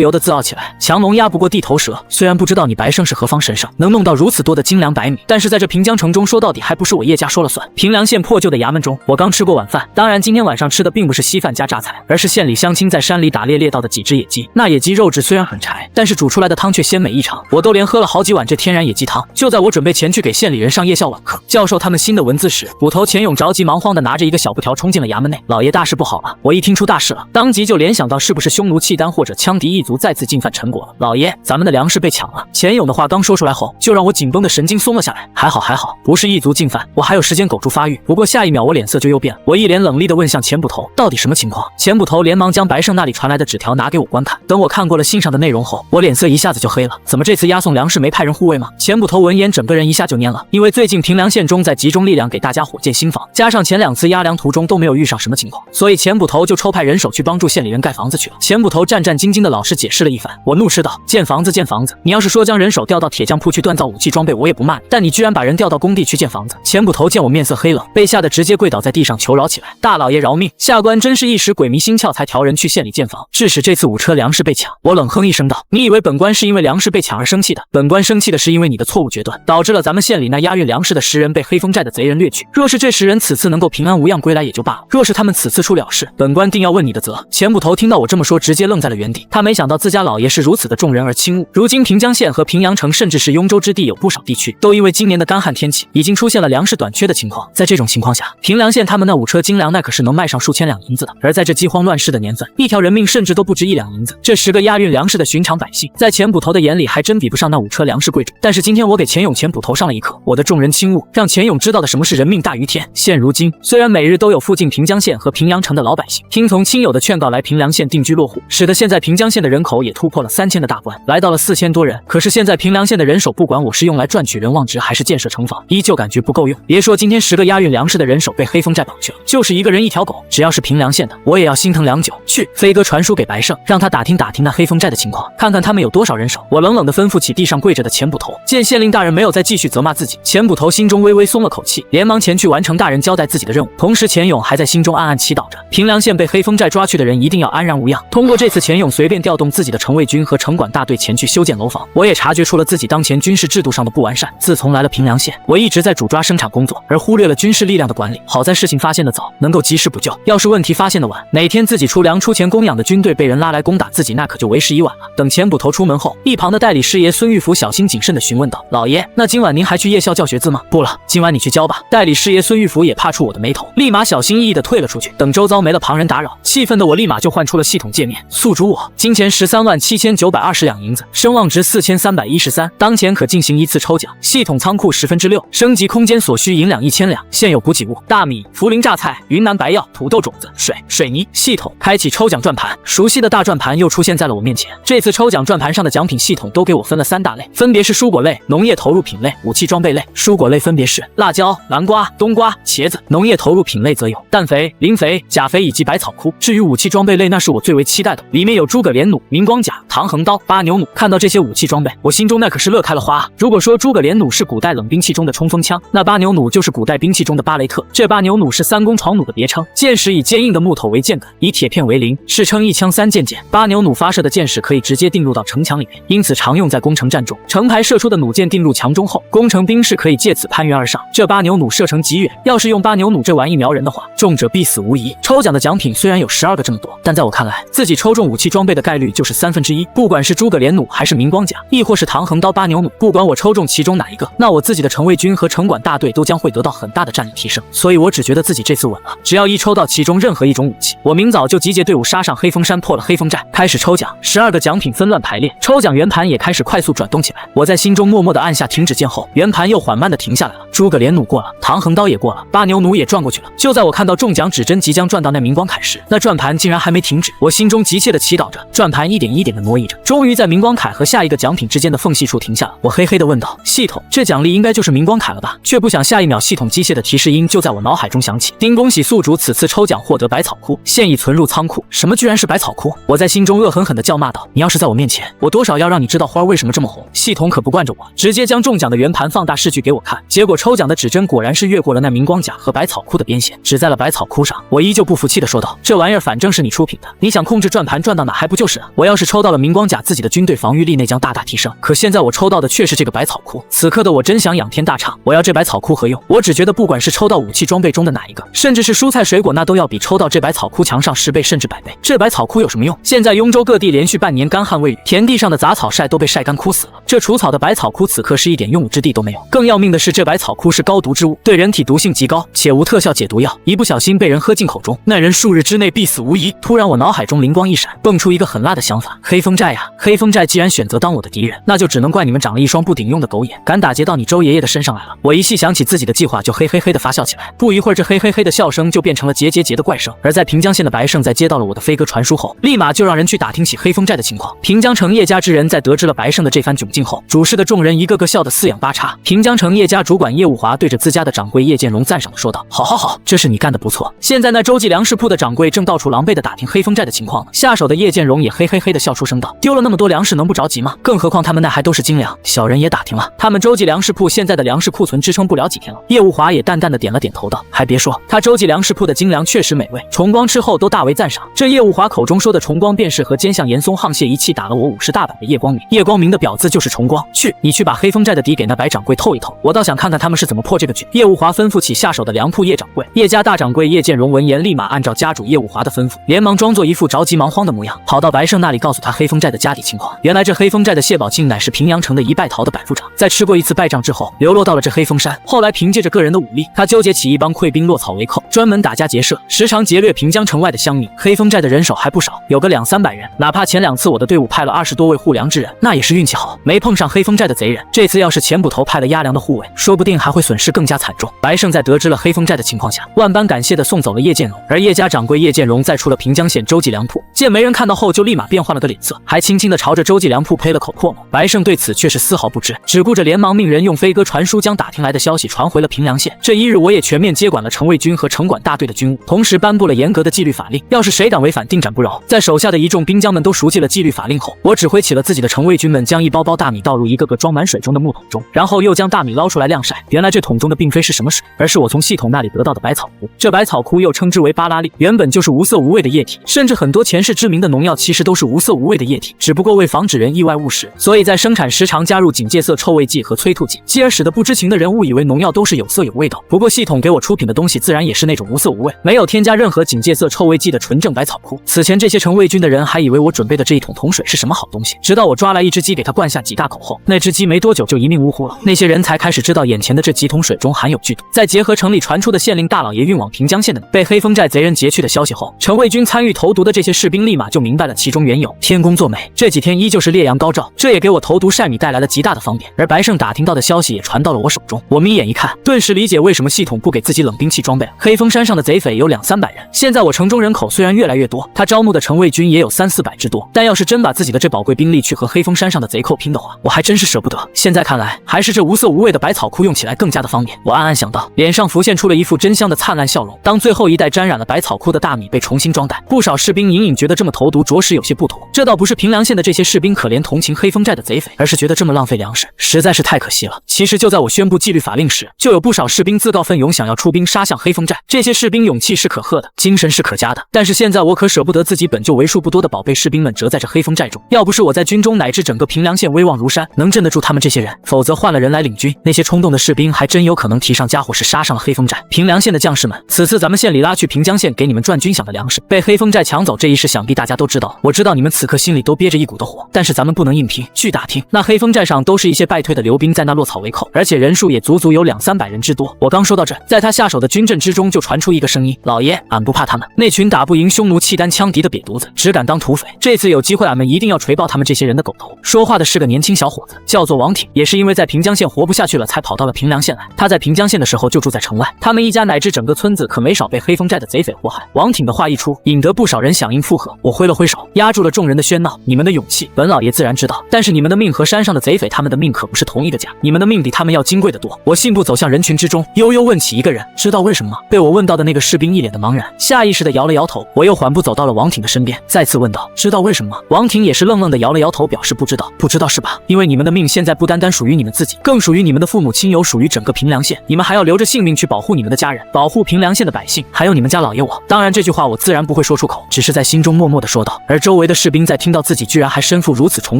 由得自傲起来：强龙压不过地头蛇。虽然不知道你白胜是何方神圣，能弄到如此多的精粮百米，但是在这平江城中，说到底还不是我叶家说了算。平凉县破旧的衙门中，我刚吃过晚饭，当然今天晚上吃的并不是稀饭加榨菜，而是县里乡亲在山里打猎猎到的几只野鸡。那野鸡肉质虽然很柴，但是煮出来的汤却鲜美异常，我都连喝了好几碗这天然野鸡汤。就在我准备前去给县里人上夜校晚课，教授他们新的文字时，捕头钱勇着急忙慌地拿着一个小布条冲进了衙门内。老爷，大事不好了！我一听出大事了，当即就联想到是不是匈奴契丹或者羌敌异族再次进犯陈国了。老爷，咱们的粮食被抢了！钱勇的话刚说出来后，就让我紧绷的神经松了下来。还好，不是异族进犯，我还有时间苟住发育。不过下一秒我脸色就又变了，我一脸冷厉地问向钱捕头：“到底什么情况？”钱捕头连忙将白胜那里传来的纸条拿给我观看。等我看过了信上的内容后，我脸色一下子就黑了。怎么这次押送粮食没派人护卫吗？钱捕头闻言整个人一下就蔫了，因为最近平凉县中在集中力量给大家伙建新房，加上前2次押粮途中都没有遇上什么情况，所以钱捕头就抽派人手去帮助县里人盖房子去了。钱捕头战战兢兢地老实解释了一番，我怒斥道：“建房子，你要是说将人手调到铁匠铺去锻造武器装备，我也不骂你，但你居然把人调到工地去建房子！”钱捕头见我面色黑冷，被吓得直接跪倒在地上求饶起来：“大老爷饶命！下官真是一时鬼迷心窍，才调人去县里建房，致使这次5车粮食被抢。”我冷哼一声道：“你以为本官是因为粮食被抢而生气的？本官生气的是因为你的错误决断，导致了咱们县里那押运粮食的10人被黑风寨的贼人掠去。若是这10人此次能够平安无恙归来也就罢了，若是他们此次出了事，本官定要问你的责。”钱捕头听到我这么说，直接愣在了原地。他没想到自家老爷是如此的重人而轻物。如今平江县和平阳城，甚至是雍州之地，有不少地区都因为今年的干旱天气，已经出现了粮食短缺的情况。在这种情况下，平凉县他们那5车精粮那可是能卖上数千两银子的。而在这饥荒乱世的年份，一条人命甚至都不值1两银子。这10个押运粮食的寻常百姓，在钱捕头的眼里还真比不上那5车粮食贵重。但是今天我给钱勇钱捕头上了一课，我的重人轻物，让钱勇知道的什么是人命大于天。现如今，虽然每日都有附近平江县和平阳城的老百姓听从亲友的劝告来平凉县定居落户，使得现在平江县的人口也突破了3000的大关，来到了4000多人。可是现在平凉县的人手，不管我是用来赚取人望值还是建设城防，依旧感觉不够用。别说今天10个押运粮食的人手被黑风寨绑去了，就是一个人一条狗，只要是平凉县的，我也要心疼良久。去，飞哥传书给白胜，让他打听那黑风寨的情况，看看他们有多少人手。我冷冷地吩咐起地上跪着的钱捕头。见县令大人没有再继续责骂自己，钱捕头心中微微松了口气，连忙前去完成大人交代自己的任务。同时钱勇还在心中暗暗祈祷着，平凉县被黑风寨抓去的人一定要安然无恙。通过这次钱勇随便调动自己的城卫军和城管大队前去修建楼房，我也察觉出了自己当前军事制度上的不完善。自从来了平凉县，我一直在主抓生产工作，而忽略了军事力量的管理。好在事情发现的早，能够及时补救，要是问题发现的晚，哪天自己出粮出钱供养的军队被人拉来攻打自己，那可就为时已晚了。等钱捕头出门后，一旁的代理师爷孙玉福小心谨慎地询问道：“老爷，那今晚您还去夜校教学字吗？”“不了，今晚你去教吧。”代理师爷孙玉福也怕出我的眉头，立马小心翼翼地退了出去。等周遭没了旁人打扰，气愤的我立马就换出了系统界面，宿主我金钱137920两银子，声望值4313，当前可进行1次抽奖，系统仓库3/6 6升级空间所需银两1000两，现有补给物：大米、茯苓榨菜、云南白药、土豆种子、水泥。系统开启抽奖转盘，熟悉的大转盘又出现在了我面前。这次抽奖转盘上的奖品系统都给我分了3大类，分别是蔬果类、农业投入品类、武器装备类。蔬果类分别是辣椒、南瓜、冬瓜、茄子；农业投入品类则有氮肥、磷肥、钾肥以及百草枯。至于武器装备类，那是我最为期待的，里面有诸葛连弩、明光甲、唐横刀、八牛弩。看到这些武器装备，我心中那可是乐开了花啊！如果说诸葛连弩是古代冷兵器中的冲锋枪，那八牛弩就是古代兵器中的巴雷特。这八牛弩是3弓床弩的别称，箭矢以坚硬的木头为箭杆，以铁片为鳞，世称一枪3箭。八牛弩发射的箭矢可以直接定入到城墙里面，因此常用在攻城战中。城排射出的弩箭定入墙中后，攻城兵士可以借此攀援而上。这八牛弩射程极远，要是用八牛弩这玩意瞄人的话，中者必死无疑。抽奖的奖品虽然有12个这么多，但在我看来，自己抽中武器装备的概率就是1/3。不管是诸葛连弩还是明光甲，亦或是唐横刀、八牛弩，不管我抽中其中哪一个，那我自己的城卫军和城管大队都将会得到很大的战力提升。所以我只觉得自己这次稳了，只要一抽到其中任何一种武器，我明早就集结队伍杀上黑风山，破了黑风寨。开始抽奖，12个奖品纷乱排列，抽奖圆盘也开始快速转动起来。我在心中默默地按下停止键后，圆盘又缓慢地停下来了。诸葛连弩过了，唐横刀也过了，八牛弩也转过去了。就在我看到中奖指针即将转到那明光铠时，那转盘竟然还没停止。我心中急切地祈祷着，转盘一点一点地挪移着，终于在明光铠和下一个奖品之间的缝隙处停下了。我嘿嘿地问道：“系统，这奖励应该就是明光铠了吧？”却不想下一秒，系统机械的提示音就在我脑海中响起：“丁，恭喜宿主此次抽奖获得百草枯，现已存入仓库。”什么居然是百草枯？我在心中恶狠狠地叫骂道：“你要是在我面前，我多少要让你知道花为什么这么红。”系统可不惯着我，直接将中奖的圆盘放大视距给我看。结果抽奖的指针果然是越过了那明光甲和百草枯的边线，指在了百草枯上。我依旧不服气地说道：“这玩意儿反正是你出品的，你想控制转盘转到哪还不就是了？我要是抽到了明光甲，自己的军队防御力那将大大提升。可现在我抽到的却是这个百草枯。此刻的我真想仰天大唱，我要这百草枯何用？我只觉得不管是抽到武器装备中的哪一个，甚至是蔬菜水果，那都要比抽到这百草枯强上10倍甚至100倍。这百草枯有什么用？现在雍州各地连续半年干旱未雨，田地上的杂草晒都被晒干枯死了。这除草的百草枯此刻是一点用武之地都没有。更要命的是，这百草枯是高毒之物，对人体毒性极高，且无特效解毒药，一不小心被人喝进口中，那人数日之内必死无疑。突然我脑海中灵光一闪，蹦出一个很辣的想法：黑风寨呀，黑风寨既然选择当我的敌人，那就只能怪你们长了一双不顶用的狗眼，敢打劫到你周爷爷的身上来了。我一细想起自己的计划，就嘿嘿嘿的发笑起来。不一会儿，这嘿嘿嘿的笑声就变成了结结结的怪声。而在平江县的白胜在接到了我的飞鸽传书后，立马就让人去打听起黑风寨的情况。平江城叶家之人在得知了白胜的这番窘境后，主事的众人一个个笑得四仰八叉。平江城叶家主管叶无华对着自家的掌柜叶建荣赞赏地说道：“好好好，这是你干得不错。”现在那洲际粮食铺的掌柜正到处狼狈地打听黑风寨的情况呢。下手的叶建荣也嘿嘿嘿地笑出声道：“丢了那么多粮食能不着急吗？更何况他们那还都是精粮。”小人也打听了，他们洲际粮食铺现在的粮食库存支撑不了几天了。叶无华也淡淡的点了点头道：“还别说，他洲际粮食铺的精粮确实美味。”崇光吃后都大为赞赏。这叶无华口中说的崇光，便是和奸相严嵩沆瀣一气打了我50大板的叶光明。叶光明的表字就是崇光。你去把黑风寨的底给那白掌柜透一透，我倒想看看他们是怎么破这个局。叶无华吩咐起下手的粮铺叶掌柜。叶家大掌柜叶建荣闻言，立马按照家主叶无华的吩咐，连忙装作一副着急忙慌的模样，跑到白胜那里告诉他黑风寨的家底情况。原来这黑风寨的谢宝庆乃是平阳城的一败逃的百夫长，在吃过一次败仗之后，流落到了这黑风山。后来凭借着个人的武力，他纠结起一帮溃兵落草为寇，专门打家劫舍，时常劫掠平江城外的乡民。黑风寨的人手还不少，有个200-300人。哪怕前2次我的队伍派了20多位护粮之人，那也是运气好，没碰上黑风寨的贼人。这次要是前捕头派了押粮的护卫，说不定还会损失更加惨重。白胜在得知了黑风寨的情况下，万般感谢地送走了叶建荣。而叶家掌柜叶建荣在出了平江县洲际粮铺，见没人看到后，就立马变换了个脸色，还轻轻地朝着洲际粮铺呸了口唾沫。白胜对此却是丝毫不知，只顾着连忙命人用飞鸽传书，将打听来的消息传回了平凉县。这一日，我也全面接管了城卫军和城管大队的军务，同时颁布了严格的纪律法令，要是谁敢违反，定斩不饶。在手下的一众兵将们都熟悉了纪律法令后，我指挥起了自己的城卫军们，将一包包大米倒入一个个装满水中的木桶中，然后又将大米捞出来晾晒。原来这桶中的并非是什么水，而是我从系统那里得到的百草枯。这百草枯又称之为巴拉利，原本就是无色无味的液体，甚至很多前世知名的农药其实都是无色无味的液体，只不过为防止人意外误食，所以在生产时常加入警戒色臭味剂和催吐剂，继而使得不知情的人误以为农药都是有色有味的。不过系统给我出品的东西自然也是那种无色无味，没有添加任何警戒色臭味剂的纯正百草枯。此前这些城卫军的人还以为我准备的这一桶桶水是什么好东西，直到我抓来一只鸡给它灌下几大口后，那只鸡没多久就一命呜呼了。那些人才开始知道眼前的这几桶水中含有剧毒。再结合城里传出的县令大老爷运往平江县的被黑风寨贼人劫去的消息后，城卫军参与投毒的这些士兵立马就明白了其中缘由。天公作美，这几天依旧是烈阳高照，这也给我投毒晒米带来了极大的方便。而白胜打听到的消息也传到到了我手中。我眯眼一看，顿时理解为什么系统不给自己冷兵器装备了。黑风山上的贼匪有200-300人，现在我城中人口虽然越来越多，他招募的城卫军也有300-400之多，但要是真把自己的这宝贵兵力去和黑风山上的贼寇拼的话，我还真是舍不得。现在看来，还是这无色无味的百草枯用起来更加的方便。我暗暗想到，脸上浮现出了一副真香的灿烂笑容。当最后一袋沾染了百草枯的大米被重新装袋，不少士兵隐隐觉得这么投毒着实有些不妥。这倒不是平凉县的这些士兵可怜同情黑风寨的贼匪，而是觉得这么浪费粮食实在是太可惜了。其实就在我宣布纪律法令时，就有不少士兵自告奋勇想要出兵杀向黑风寨。这些士兵勇气是可贺的，精神是可嘉的，但是现在我可舍不得自己本就为数不多的宝贝士兵们折在这黑风寨中。要不是我在军中乃至整个平凉县威望如山，能镇得住他们这些人，否则换了人来领军，那些冲动的士兵还真有可能提上家伙事杀上了黑风寨。平凉县的将士们，此次咱们县里拉去平江县给你们赚军饷的粮食被黑风寨抢走这一事，想必大家都知道。我知道你们此刻心里都憋着一股的火，但是咱们不能硬拼。据打听，那黑风寨上都是一些败退的流兵在那落草为寇，而且人数也足足有200-300人之多。我刚说到这，在他下手的军阵之中就传出一个声音：老爷，俺不怕他们，那群打不赢匈奴契丹羌敌的瘪犊子，只敢当土匪。这次有机会，俺们一定要锤爆他们这些人的狗头。说话的是个年轻小伙子，叫做王挺，也是因为在平江县活不下去了，才跑到了平凉县来。他在平江县的时候就住在城外，他们一家乃至整个村子可没少被黑风寨的贼匪祸害。王挺的话一出，引得不少人响应附和。我挥了挥手，压住了众人的喧闹。你们的勇气，本老爷自然知道，但是你们的命和山上的贼匪他们的命可不是同一个价，你们的命比他们要金贵得多。我信步走向人群之中，悠悠问起一个人：知道为什么吗？被我问到的那个士兵一脸的茫然，下意识地摇了摇头。我又缓步走到了王挺的身边，再次问道：知道为什么吗？王挺也是愣愣地摇了摇头，表示不知道。不知道是吧？因为你们的命现在不单单属于你们自己，更属于你们的父母亲友，属于整个平凉县。你们还要留着性命去保护你们的家人，保护平凉县的百姓，还有你们家老爷我。当然这句话我自然不会说出口，只是在心中默默地说道。而周围的士兵在听到自己居然还身负如此崇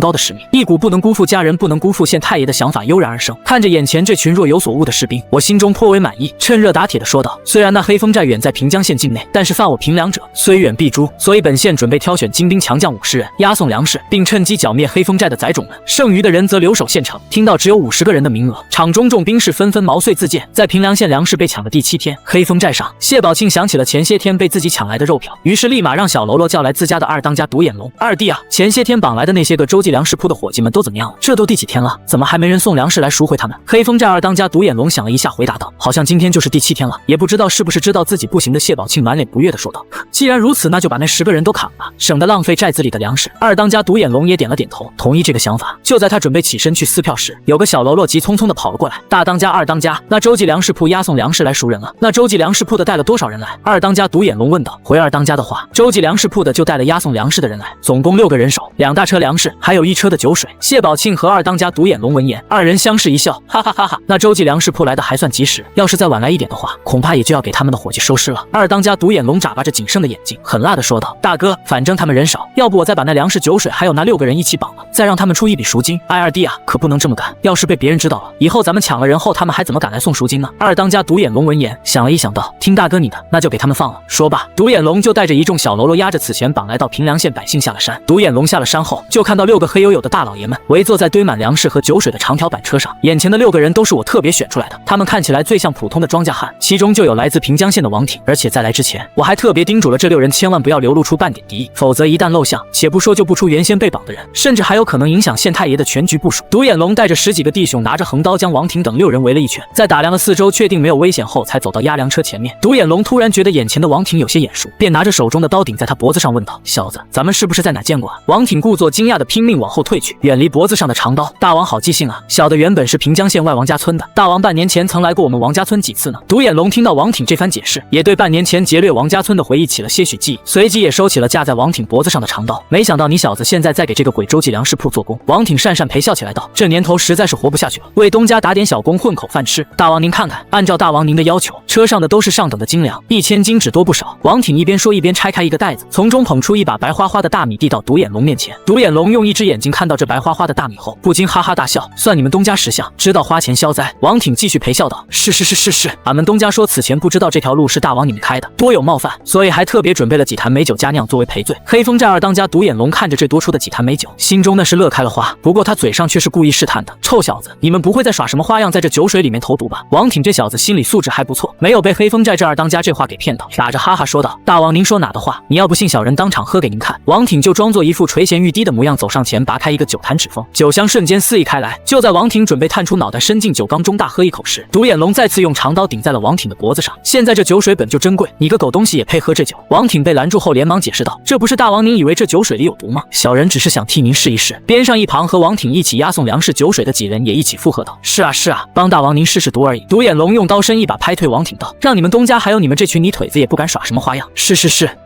高的使命，一股不能辜负家人，不能辜负县太爷的想法油然而生。看着眼前这群若有所悟的士兵，我心中颇为满意，趁热打铁地说道：虽然那黑风寨远在平江县境内，但是犯我平凉者虽远必诛，所以本县准备挑选精兵强将50人，押送粮食，并趁机剿灭黑风寨的贼种们，剩余的人则留守县城。听到只有50个人的名额，场中众兵士纷纷毛遂自荐。在平凉县粮食被抢的第7天，黑风寨上，谢宝庆想起了前些天被自己抢来的肉票，于是立马让小喽啰叫来自家的二当家独眼龙。二弟啊，前些天绑来的那些个洲际粮食铺的伙计们都怎么样了？这都第几天了，怎么还没人送粮食来赎回他们？黑风寨二当家独眼龙想了一下，回答道：好像今天就是第7天了，也不知道是不是知道自己不行的谢宝庆满脸不悦地说道：既然如此，那就把那10个人都砍了，省得浪费寨子里的粮食。二当家独眼龙也点了点头，同意这个想法。就在他准备起身去撕票时，有个小喽啰急匆匆地跑了过来：大当家二当家，那洲际粮食铺押送粮食来赎人了，那洲际粮食铺的带了多少人来？二当家独眼龙问道。回二当家的话，洲际粮食铺的就带了押送粮食的人来，总共6个人手，2大车粮食，还有1车的酒水。谢宝庆和二当家独眼龙闻言，二人相视一笑，哈哈哈哈，那洲际粮食铺来的还算及时，要是再晚来一点的话，恐怕也就要给他们的伙计收尸了。二当家独眼龙眨巴着仅剩的眼睛，狠辣地说道：大哥，反正他们人少，要不我再把那粮食酒水还有那6个人一起绑了，再让他们出一笔赎金。二弟啊，可不能这么干，要是被别人知道了，以后咱们抢了人后，他们还怎么敢来送赎金呢？二当家独眼龙闻言想了一想道：听大哥你的，那就给他们放了。说罢，独眼龙就带着一众小喽啰押着此前绑来到平凉县百姓下了山。独眼龙下了山后，就看到6个黑黝黝的大老爷们围坐在堆满粮食和酒水的长条板车上，眼前的6个人都是我特别选出来的，他们看起来最像普通的庄稼汉，其中就有来自平江县的王挺。而且在来之前，我还特别叮嘱了这6人千万不要流露出半点敌意，否则一旦露相，且不说就不出原先被绑的人，甚至还有可能影响县太爷的全局部署。独眼龙带着10几个弟兄拿着横刀将王挺等6人围了一圈，在打量了4周确定没有危险后，才走到押粮车前面。独眼龙突然觉得眼前的王挺有些眼熟，便拿着手中的刀顶在他脖子上问道：小子，咱们是不是在哪见过啊？王挺故作惊讶的拼命往后退去，远离脖子上的长刀。大王好记性啊，小的原本是平江县外王家村的，大王半年前曾来过我们王家村几次呢。独眼龙听到王挺这番解释，也对半年前劫掠王家村的回忆起了些许记忆，随即也收起了架在王挺脖子上的长刀。没想到你小子现在在给这个鬼洲际粮食铺做工。王挺讪讪陪笑起来道：这年头实在是活不下去了，为东家打点小工混口饭吃。大王您看看，按照大王您的要求，车上的都是上等的精粮，1000斤只多不少。王挺一边说一边拆开一个袋子，从中捧出一把白花花的大米递到独眼龙面前。独眼龙用一只眼睛看到这白花花的大米后，不禁哈哈大笑，算你们东家识相，知道花钱消灾。王挺继续陪笑道：是，俺们东家说此前不知道这条路是大王你们开的，多有冒犯，所以还特别准备了几坛美酒佳酿作为赔罪。黑风寨二当家独眼龙看着这多出的几坛美酒，心中那是乐开了花，不过他嘴上却是故意试探的：臭小子，你们不会再耍什么花样在这酒水里面投毒吧？王挺这小子心理素质还不错，没有被黑风寨这二当家这话给骗到，打着哈哈说道：大王您说哪的话？你要不信小人当场喝给您看。王挺就装作一副垂涎欲滴的模样，走上前拔开一个酒坛指缝，酒香瞬间肆意开来。就在王挺准备探出脑袋袋伸进酒缸中大喝一口时，独眼龙再次用长刀顶在了王挺的脖子上。现在这酒水本就珍贵，你个狗东西也配喝这酒？王挺被拦住后连忙解释道：“这不是大王，您以为这酒水里有毒吗？小人只是想替您试一试。”边上一旁和王挺一起押送粮食酒水的几人也一起附和道：“是啊是啊，帮大王您试试毒而已。”独眼龙用刀身一把拍退王挺道：“让你们东家还有你们这群泥腿子也不敢耍什么花样。是，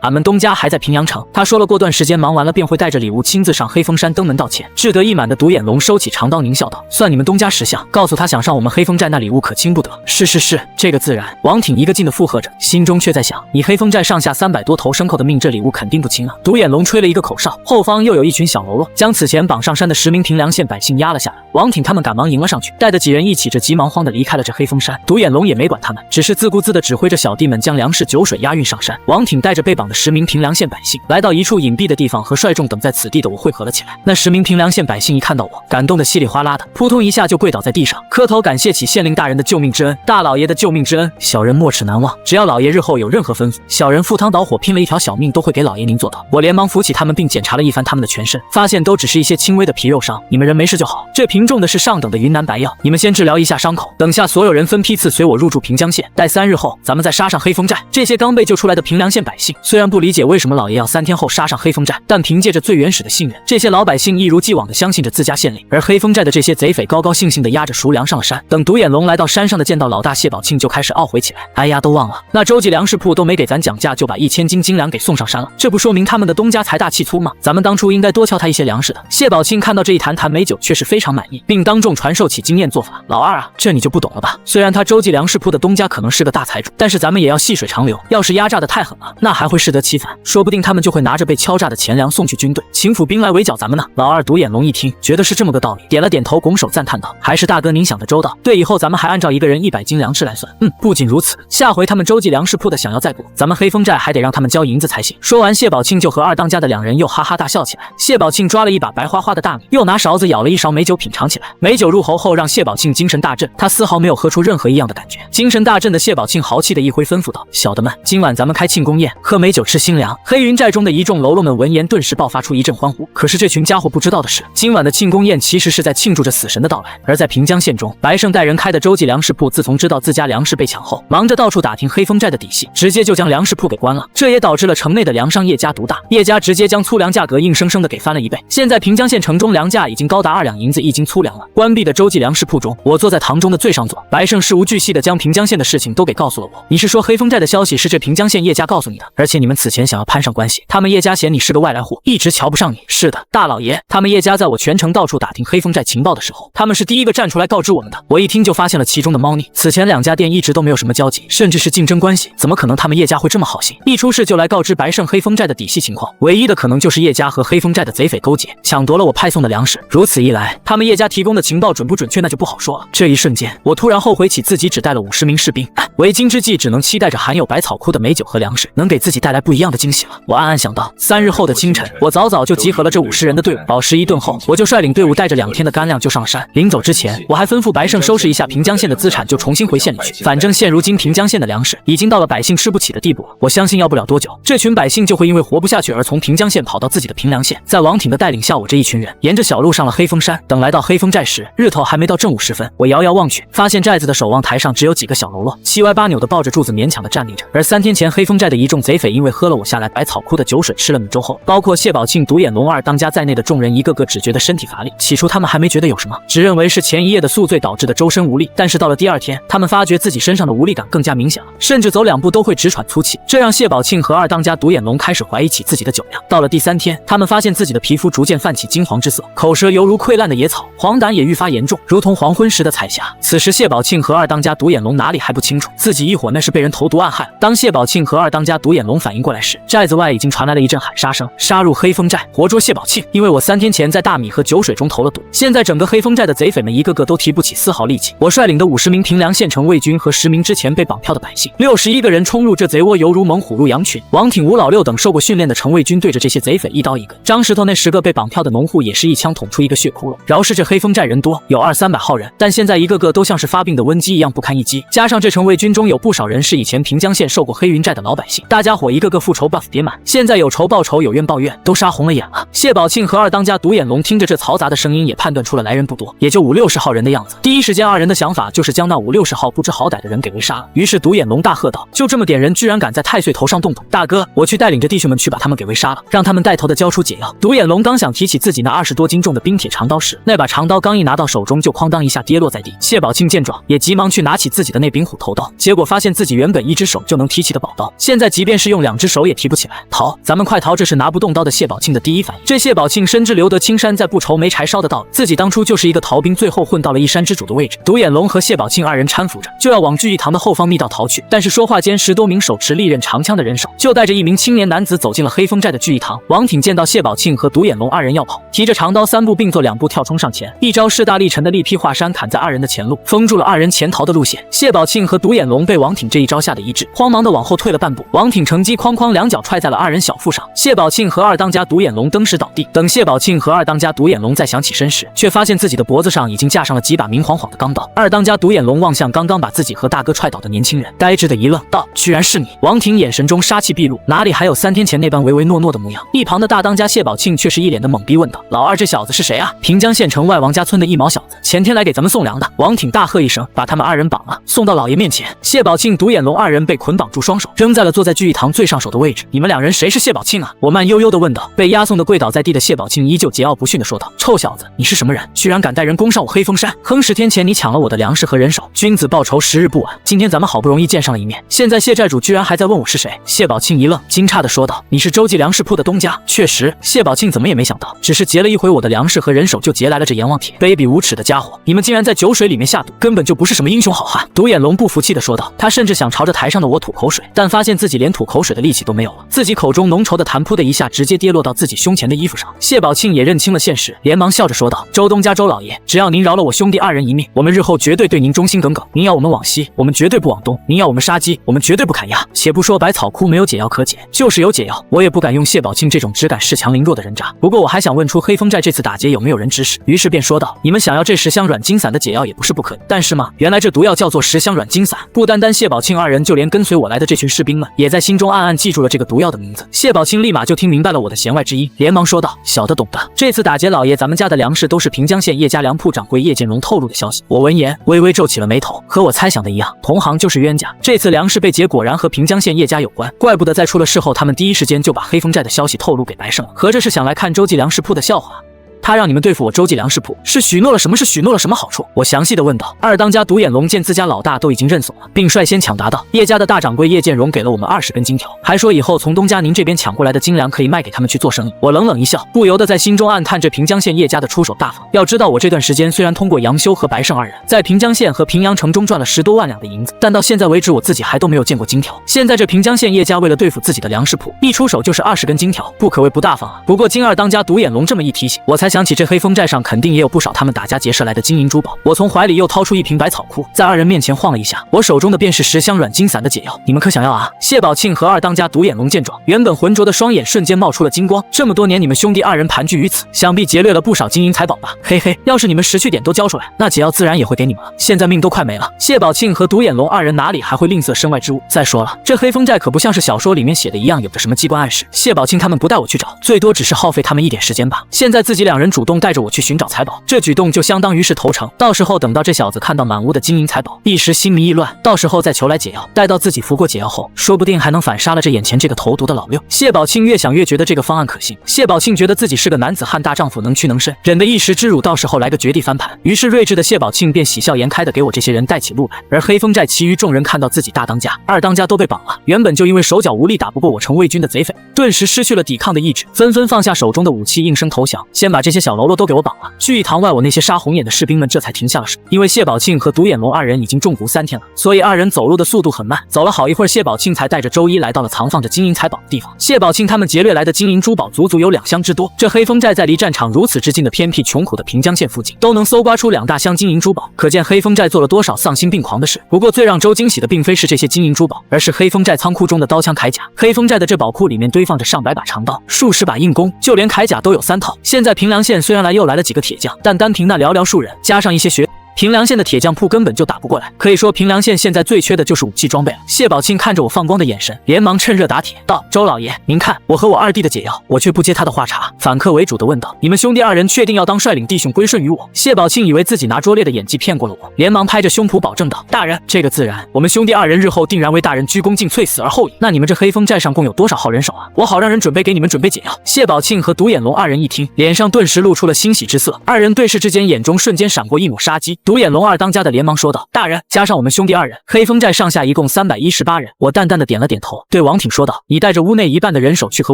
俺们东家还在平阳城。”他说了，过段时间忙完了便会带着礼物亲自上黑风山登门道歉。志得意满的独眼龙收起长刀狞笑道：“算你们东家识相，告诉他想上我们黑风寨那礼物可轻不得。”是，这个自然。王挺一个劲的附和着，心中却在想：你黑风寨上下300多头牲口的命，这礼物肯定不轻啊。独眼龙吹了一个口哨，后方又有一群小喽啰将此前绑上山的10名平凉县百姓压了下来。王挺他们赶忙迎了上去，带的几人一起着急忙慌的离开了这黑风山。独眼龙也没管他们，只是自顾自的指挥着小弟们将粮食酒水押运上山。王挺带着被绑的10名平凉县百姓来到一处隐蔽的地方，和率众等在此地的我汇合了起来。那10名平凉县百姓一看到我，感动的稀里哗啦的扑通一下就跪倒在地上，磕头感谢起县令大人的救命之恩，大老爷的救命之恩，小人没齿难忘。只要老爷日后有任何吩咐，小人赴汤蹈火拼了一条小命都会给老爷您做到。我连忙扶起他们，并检查了一番他们的全身，发现都只是一些轻微的皮肉伤，你们人没事就好。这瓶重的是上等的云南白药，你们先治疗一下伤口，等下所有人分批次随我入住平江县，待3日后咱们再杀上黑风寨。这些刚被救出来的平凉县百姓虽然不理解为什么老爷要3天后杀上黑风寨，但凭借着最原始的信任，这些老百姓一如既往的相信着自家县令。而黑风寨的这些贼匪高高兴兴的押着熟粮上了山。等独眼龙来到山上的见到老大谢宝庆，就开始懊悔起来：哎呀，都忘了那周记粮食铺都没给咱讲价，就把1000斤精粮给送上山了，这不说明他们的东家财大气粗吗？咱们当初应该多敲他一些粮食的。谢宝庆看到这一坛坛美酒却是非常满意，并当众传授起经验做法。老二啊，这你就不懂了吧？虽然他周记粮食铺的东家可能是个大财主，但是咱们也要细水长流，要是压榨的太狠了，那还会适得其反，说不定他们就会拿着被敲诈的钱粮送去军队，请府兵来围剿咱们呢。老二独眼龙一听，觉得是这么个道理，点了点头，拱手赞叹道：还是大哥您想的周到，对，以后咱们还按照一个人100斤粮食来算。不仅如此，下回他们周记粮食铺的想要再补，咱们黑风寨还得让他们交银子才行。说完，谢宝庆就和二当家的2人又哈哈大笑起来。谢宝庆抓了一把白花花的大米，又拿勺子舀了一勺美酒品尝起来。美酒入喉后，让谢宝庆精神大振，他丝毫没有喝出任何异样的感觉。精神大振的谢宝庆豪气的一挥，吩咐道：小的们，今晚咱们开庆功宴，喝美酒吃新粮。黑云寨中的一众喽啰们闻言，顿时爆发出一阵欢呼。可是这群家伙不知道的是，今晚的庆功宴其实是在庆祝着死神的到来。而在平江县中，白胜带人开的周记粮食铺，自从知道自家粮食被抢后，忙着到处打听黑风寨的底细，直接就将粮食铺给关了。这也导致了城内的粮商叶家独大，叶家直接将粗粮价格硬生生的给翻了1倍。现在平江县城中粮价已经高达2两银子1斤粗粮了。关闭的周记粮食铺中，我坐在堂中的最上座，白胜事无巨细的将平江县的事情都给告诉了我。你是说黑风寨的消息是这平江县叶家告诉你的？而且你们此前想要攀上关系，他们叶家嫌你是个外来户，一直瞧不上你。是的，大老爷，他们叶家在我全城到处打听黑风寨情报的时候，他们是第一个站出来告知我们的。我一听就发现了其中的猫腻。此前2家店一直都没有什么交集，甚至是竞争关系，怎么可能他们叶家会这么好心，一出事就来告知白胜黑风寨的底细情况？唯一的可能就是叶家和黑风寨的贼匪勾结，抢夺了我派送的粮食。如此一来，他们叶家提供的情报准不准确那就不好说了。这一瞬间，我突然后悔起自己只带了50名士兵，为今之计只能期待着含有百草枯的美酒和粮食能给自己带来不一样的惊喜了。我暗暗想到，3日后的清晨，我早早就集合了这50人的队伍，饱食一顿后，我就率领队伍带着2天的干粮就上山。临走之前，我还吩咐白胜收拾一下平江县的资产，就重新回县里去。反正现如今平江县的粮食已经到了百姓吃不起的地步了，我相信要不了多久，这群百姓就会因为活不下去而从平江县跑到自己的平凉县。在王挺的带领下，我这一群人沿着小路上了黑风山。等来到黑风寨时，日头还没到正午时分，我遥遥望去，发现寨子的守望台上只有几个小喽啰，七歪八扭的抱着柱子勉强的站立着。而3天前黑风寨的一众贼匪因为喝了我下来百草枯的酒水，吃了米粥后，包括谢宝庆、独眼龙二当家在内的众人一个个只觉得身体乏力。起初他们还没觉得有什么，只认为是前一夜的宿醉导致的周身无力，但是到了第2天，他们发觉自己身上的无力感更加明显了，甚至走2步都会直喘粗气，这让谢宝庆和二当家独眼龙开始怀疑起自己的酒量。到了第3天，他们发现自己的皮肤逐渐泛起金黄之色，口舌犹如溃烂的野草，黄疸也愈发严重，如同黄昏时的彩霞。此时谢宝庆和二当家独眼龙哪里还不清楚自己一伙那是被人投毒暗害了。当谢宝庆和二当家独眼龙反应过来时，寨子外已经传来了一阵喊杀声：杀入黑风寨，活捉谢宝庆！因为我3天前在大米和酒水中投了毒，现在整个黑风寨的贼匪们一个个都提不起丝毫力气。我率领的50名平凉县城卫军和10名之前被绑票的百姓，61个人冲入这贼窝，犹如猛虎入羊群。王挺、吴老六等受过训练的城卫军对着这些贼匪一刀一个。张石头那10个被绑票的农户也是一枪捅出一个血窟窿。饶是这黑风寨人多，有200-300号人，但现在一个个都像是发病的瘟鸡一样不堪一击。加上这城卫军中有不少人是以前平江县受过黑云寨的老百姓，大家伙一个个复仇 buff 叠满，现在有仇报仇，有怨报怨，都杀红了眼了。谢宝庆和二当家独眼龙听着这嘈杂的声音，也判断出了来人不多，也就50-60号人人的样子。第一时间，二人的想法就是将那50、60号不知好歹的人给围杀了。于是独眼龙大喝道：“就这么点人，居然敢在太岁头上动土！大哥，我去带领着弟兄们去把他们给围杀了，让他们带头的交出解药。”独眼龙刚想提起自己那20多斤重的冰铁长刀时，那把长刀刚一拿到手中，就哐当一下跌落在地。谢宝庆见状，也急忙去拿起自己的那柄虎头刀，结果发现自己原本一只手就能提起的宝刀，现在即便是用2只手也提不起来。逃，咱们快逃！这是拿不动刀的谢宝庆的第一反应。这谢宝庆深知留得青山在，不愁没柴烧的道理，自己当初就是一个逃兵，最后混到了一山之主的位置。独眼龙和谢宝庆二人搀扶着，就要往聚义堂的后方密道逃去。但是说话间，10多名手持利刃长枪的人手就带着一名青年男子走进了黑风寨的聚义堂。王挺见到谢宝庆和独眼龙二人要跑，提着长刀3步并作2步跳冲上前，一招势大力沉的力劈华山砍在二人的前路，封住了二人前逃的路线。谢宝庆和独眼龙被王挺这一招吓得一滞，慌忙的往后退了半步。王挺乘机哐哐2脚踹在了二人小腹上，谢宝庆和二当家独眼龙登时倒地。等谢宝庆和二当家独眼龙再想起身时，却发现自己的脖子上已经架上了几把明晃晃的钢刀。二当家独眼龙望向刚刚把自己和大哥踹倒的年轻人，呆滞的一愣，道：“居然是你！”王挺眼神中杀气毕露，哪里还有3天前那般唯唯诺诺的模样？一旁的大当家谢宝庆却是一脸的懵逼，问道：“老二，这小子是谁啊？”平江县城外王家村的一毛小子，前天来给咱们送粮的。王挺大喝一声，把他们二人绑了，送到老爷面前。谢宝庆、独眼龙二人被捆绑住双手，扔在了坐在聚义堂最上手的位置。你们2人谁是谢宝庆啊？我慢悠悠地问道。被押送的跪倒在地的谢宝庆依旧桀骜不驯地说道：“臭小子，你是什么人？居然敢带人攻上我黑风山！哼，10天前你抢了我的粮食和人手，君子报仇10日不晚。今天咱们好不容易见上了一面，现在谢寨主居然还在问我是谁？”谢宝庆一愣，惊诧地说道：“你是周记粮食铺的东家？”确实，谢宝庆怎么也没想到，只是劫了一回我的粮食和人手，就劫来了这阎王帖。卑鄙无耻的家伙，你们竟然在酒水里面下毒，根本就不是什么英雄好汉！独眼龙不服气地说道，他甚至想朝着台上的我吐口水，但发现自己连吐口水的力气都没有了，自己口中浓稠的痰噗的一下直接跌落到自己胸前的衣服上。谢宝庆也认清了现实，连忙笑着说道：“周东家周老爷，只要您饶了我兄弟2人一命，我们日后绝对对您忠心耿耿。您要我们往西，我们绝对不往东；您要我们杀鸡，我们绝对不砍鸭。且不说百草窟没有解药可解，就是有解药，我也不敢用谢宝庆这种只敢恃强凌弱的人渣。不过我还想问出黑风寨这次打劫有没有人指使。”于是便说道：“你们想要这10香软筋散的解药也不是不可以，但是嘛，原来这毒药叫做10香软筋散。不单单谢宝庆2人，就连跟随我来的这群士兵们，也在心中暗暗记住了这个毒药的名字。”谢宝庆立马就听明白了我的弦外之音，连忙说道：“小的懂得。这次打劫老爷，咱们家的粮食都是平江县叶家粮铺掌柜叶建荣透露的消息。”我闻言微微皱起了眉头，和我猜想的一样，同行就是冤家。这次粮食被劫果然和平江县叶家有关，怪不得在出了事后，他们第一时间就把黑风寨的消息透露给白胜了，合着是想来看周记粮食铺的笑话。他让你们对付我周记粮食铺，是许诺了什么？是许诺了什么好处？我详细的问道。二当家独眼龙见自家老大都已经认怂了，并率先抢答道：“叶家的大掌柜叶建荣给了我们20根金条，还说以后从东家您这边抢过来的金粮可以卖给他们去做生意。”我冷冷一笑，不由得在心中暗叹这平江县叶家的出手大方。要知道我这段时间虽然通过杨修和白胜2人在平江县和平阳城中赚了10多万两的银子，但到现在为止我自己还都没有见过金条。现在这平江县叶家为了对付自己的粮食铺，一出手就是20根金条，不可谓不大方啊。不过经二当家独眼龙这么一提醒，我才想起这黑风寨上肯定也有不少他们打家劫舍来的金银珠宝。我从怀里又掏出一瓶百草枯，在2人面前晃了一下，我手中的便是10香软筋散的解药，你们可想要啊？谢宝庆和二当家独眼龙见状，原本浑浊的双眼瞬间冒出了金光。这么多年你们兄弟2人盘踞于此，想必劫掠了不少金银财宝吧？嘿嘿，要是你们识趣点都交出来，那解药自然也会给你们了。现在命都快没了，谢宝庆和独眼龙2人哪里还会吝啬身外之物？再说了，这黑风寨可不像是小说里面写的一样，有着什么机关暗示。谢宝庆他们不带我去找，最多只是耗费他们一点时间吧。现在自己2人主动带着我去寻找财宝，这举动就相当于是投诚。到时候等到这小子看到满屋的金银财宝，一时心迷意乱，到时候再求来解药，待到自己服过解药后，说不定还能反杀了这眼前这个投毒的老六。谢宝庆越想越觉得这个方案可行。谢宝庆觉得自己是个男子汉大丈夫，能屈能伸，忍得一时之辱，到时候来个绝地翻盘。于是睿智的谢宝庆便喜笑颜开的给我这些人带起路来。而黑风寨其余众人看到自己大当家、二当家都被绑了，原本就因为手脚无力打不过我程卫军的贼匪，顿时失去了抵抗的意志，纷纷放下手中的武器，应声投降。先把这些小喽啰都给我绑了。聚义堂外，我那些杀红眼的士兵们这才停下了手。因为谢宝庆和独眼龙2人已经中毒3天了，所以2人走路的速度很慢。走了好一会儿，谢宝庆才带着周一来到了藏放着金银财宝的地方。谢宝庆他们劫掠来的金银珠宝足足有2箱之多。这黑风寨在离战场如此之近的偏僻穷苦的平江县附近，都能搜刮出2大箱金银珠宝，可见黑风寨做了多少丧心病狂的事。不过最让周惊喜的并非是这些金银珠宝，而是黑风寨仓库中的刀枪铠甲。黑风寨的这宝库里面堆放着上百把长刀、数十把硬弓，就连铠甲都有3套。现在平凉县虽然又来了几个铁匠，但单凭那寥寥数人，加上一些学平凉县的铁匠铺根本就打不过来。可以说平凉县现在最缺的就是武器装备了。谢宝庆看着我放光的眼神，连忙趁热打铁道：“周老爷，您看我和我二弟的解药。”我却不接他的话茬，反客为主的问道：“你们兄弟二人确定要当率领弟兄归顺于我？”谢宝庆以为自己拿拙劣的演技骗过了我，连忙拍着胸脯保证道：“大人，这个自然，我们兄弟二人日后定然为大人鞠躬尽瘁，死而后已。那你们这黑风寨上共有多少号人手啊？我好让人准备给你们准备解药。”谢宝庆和独眼龙二人一听，脸上顿时露出了欣喜之色，二人对视之间，眼中瞬间闪过一抹杀机。独眼龙二当家的连忙说道：“大人，加上我们兄弟二人，黑风寨上下一共318人。”我淡淡的点了点头，对王挺说道：“你带着屋内一半的人手去和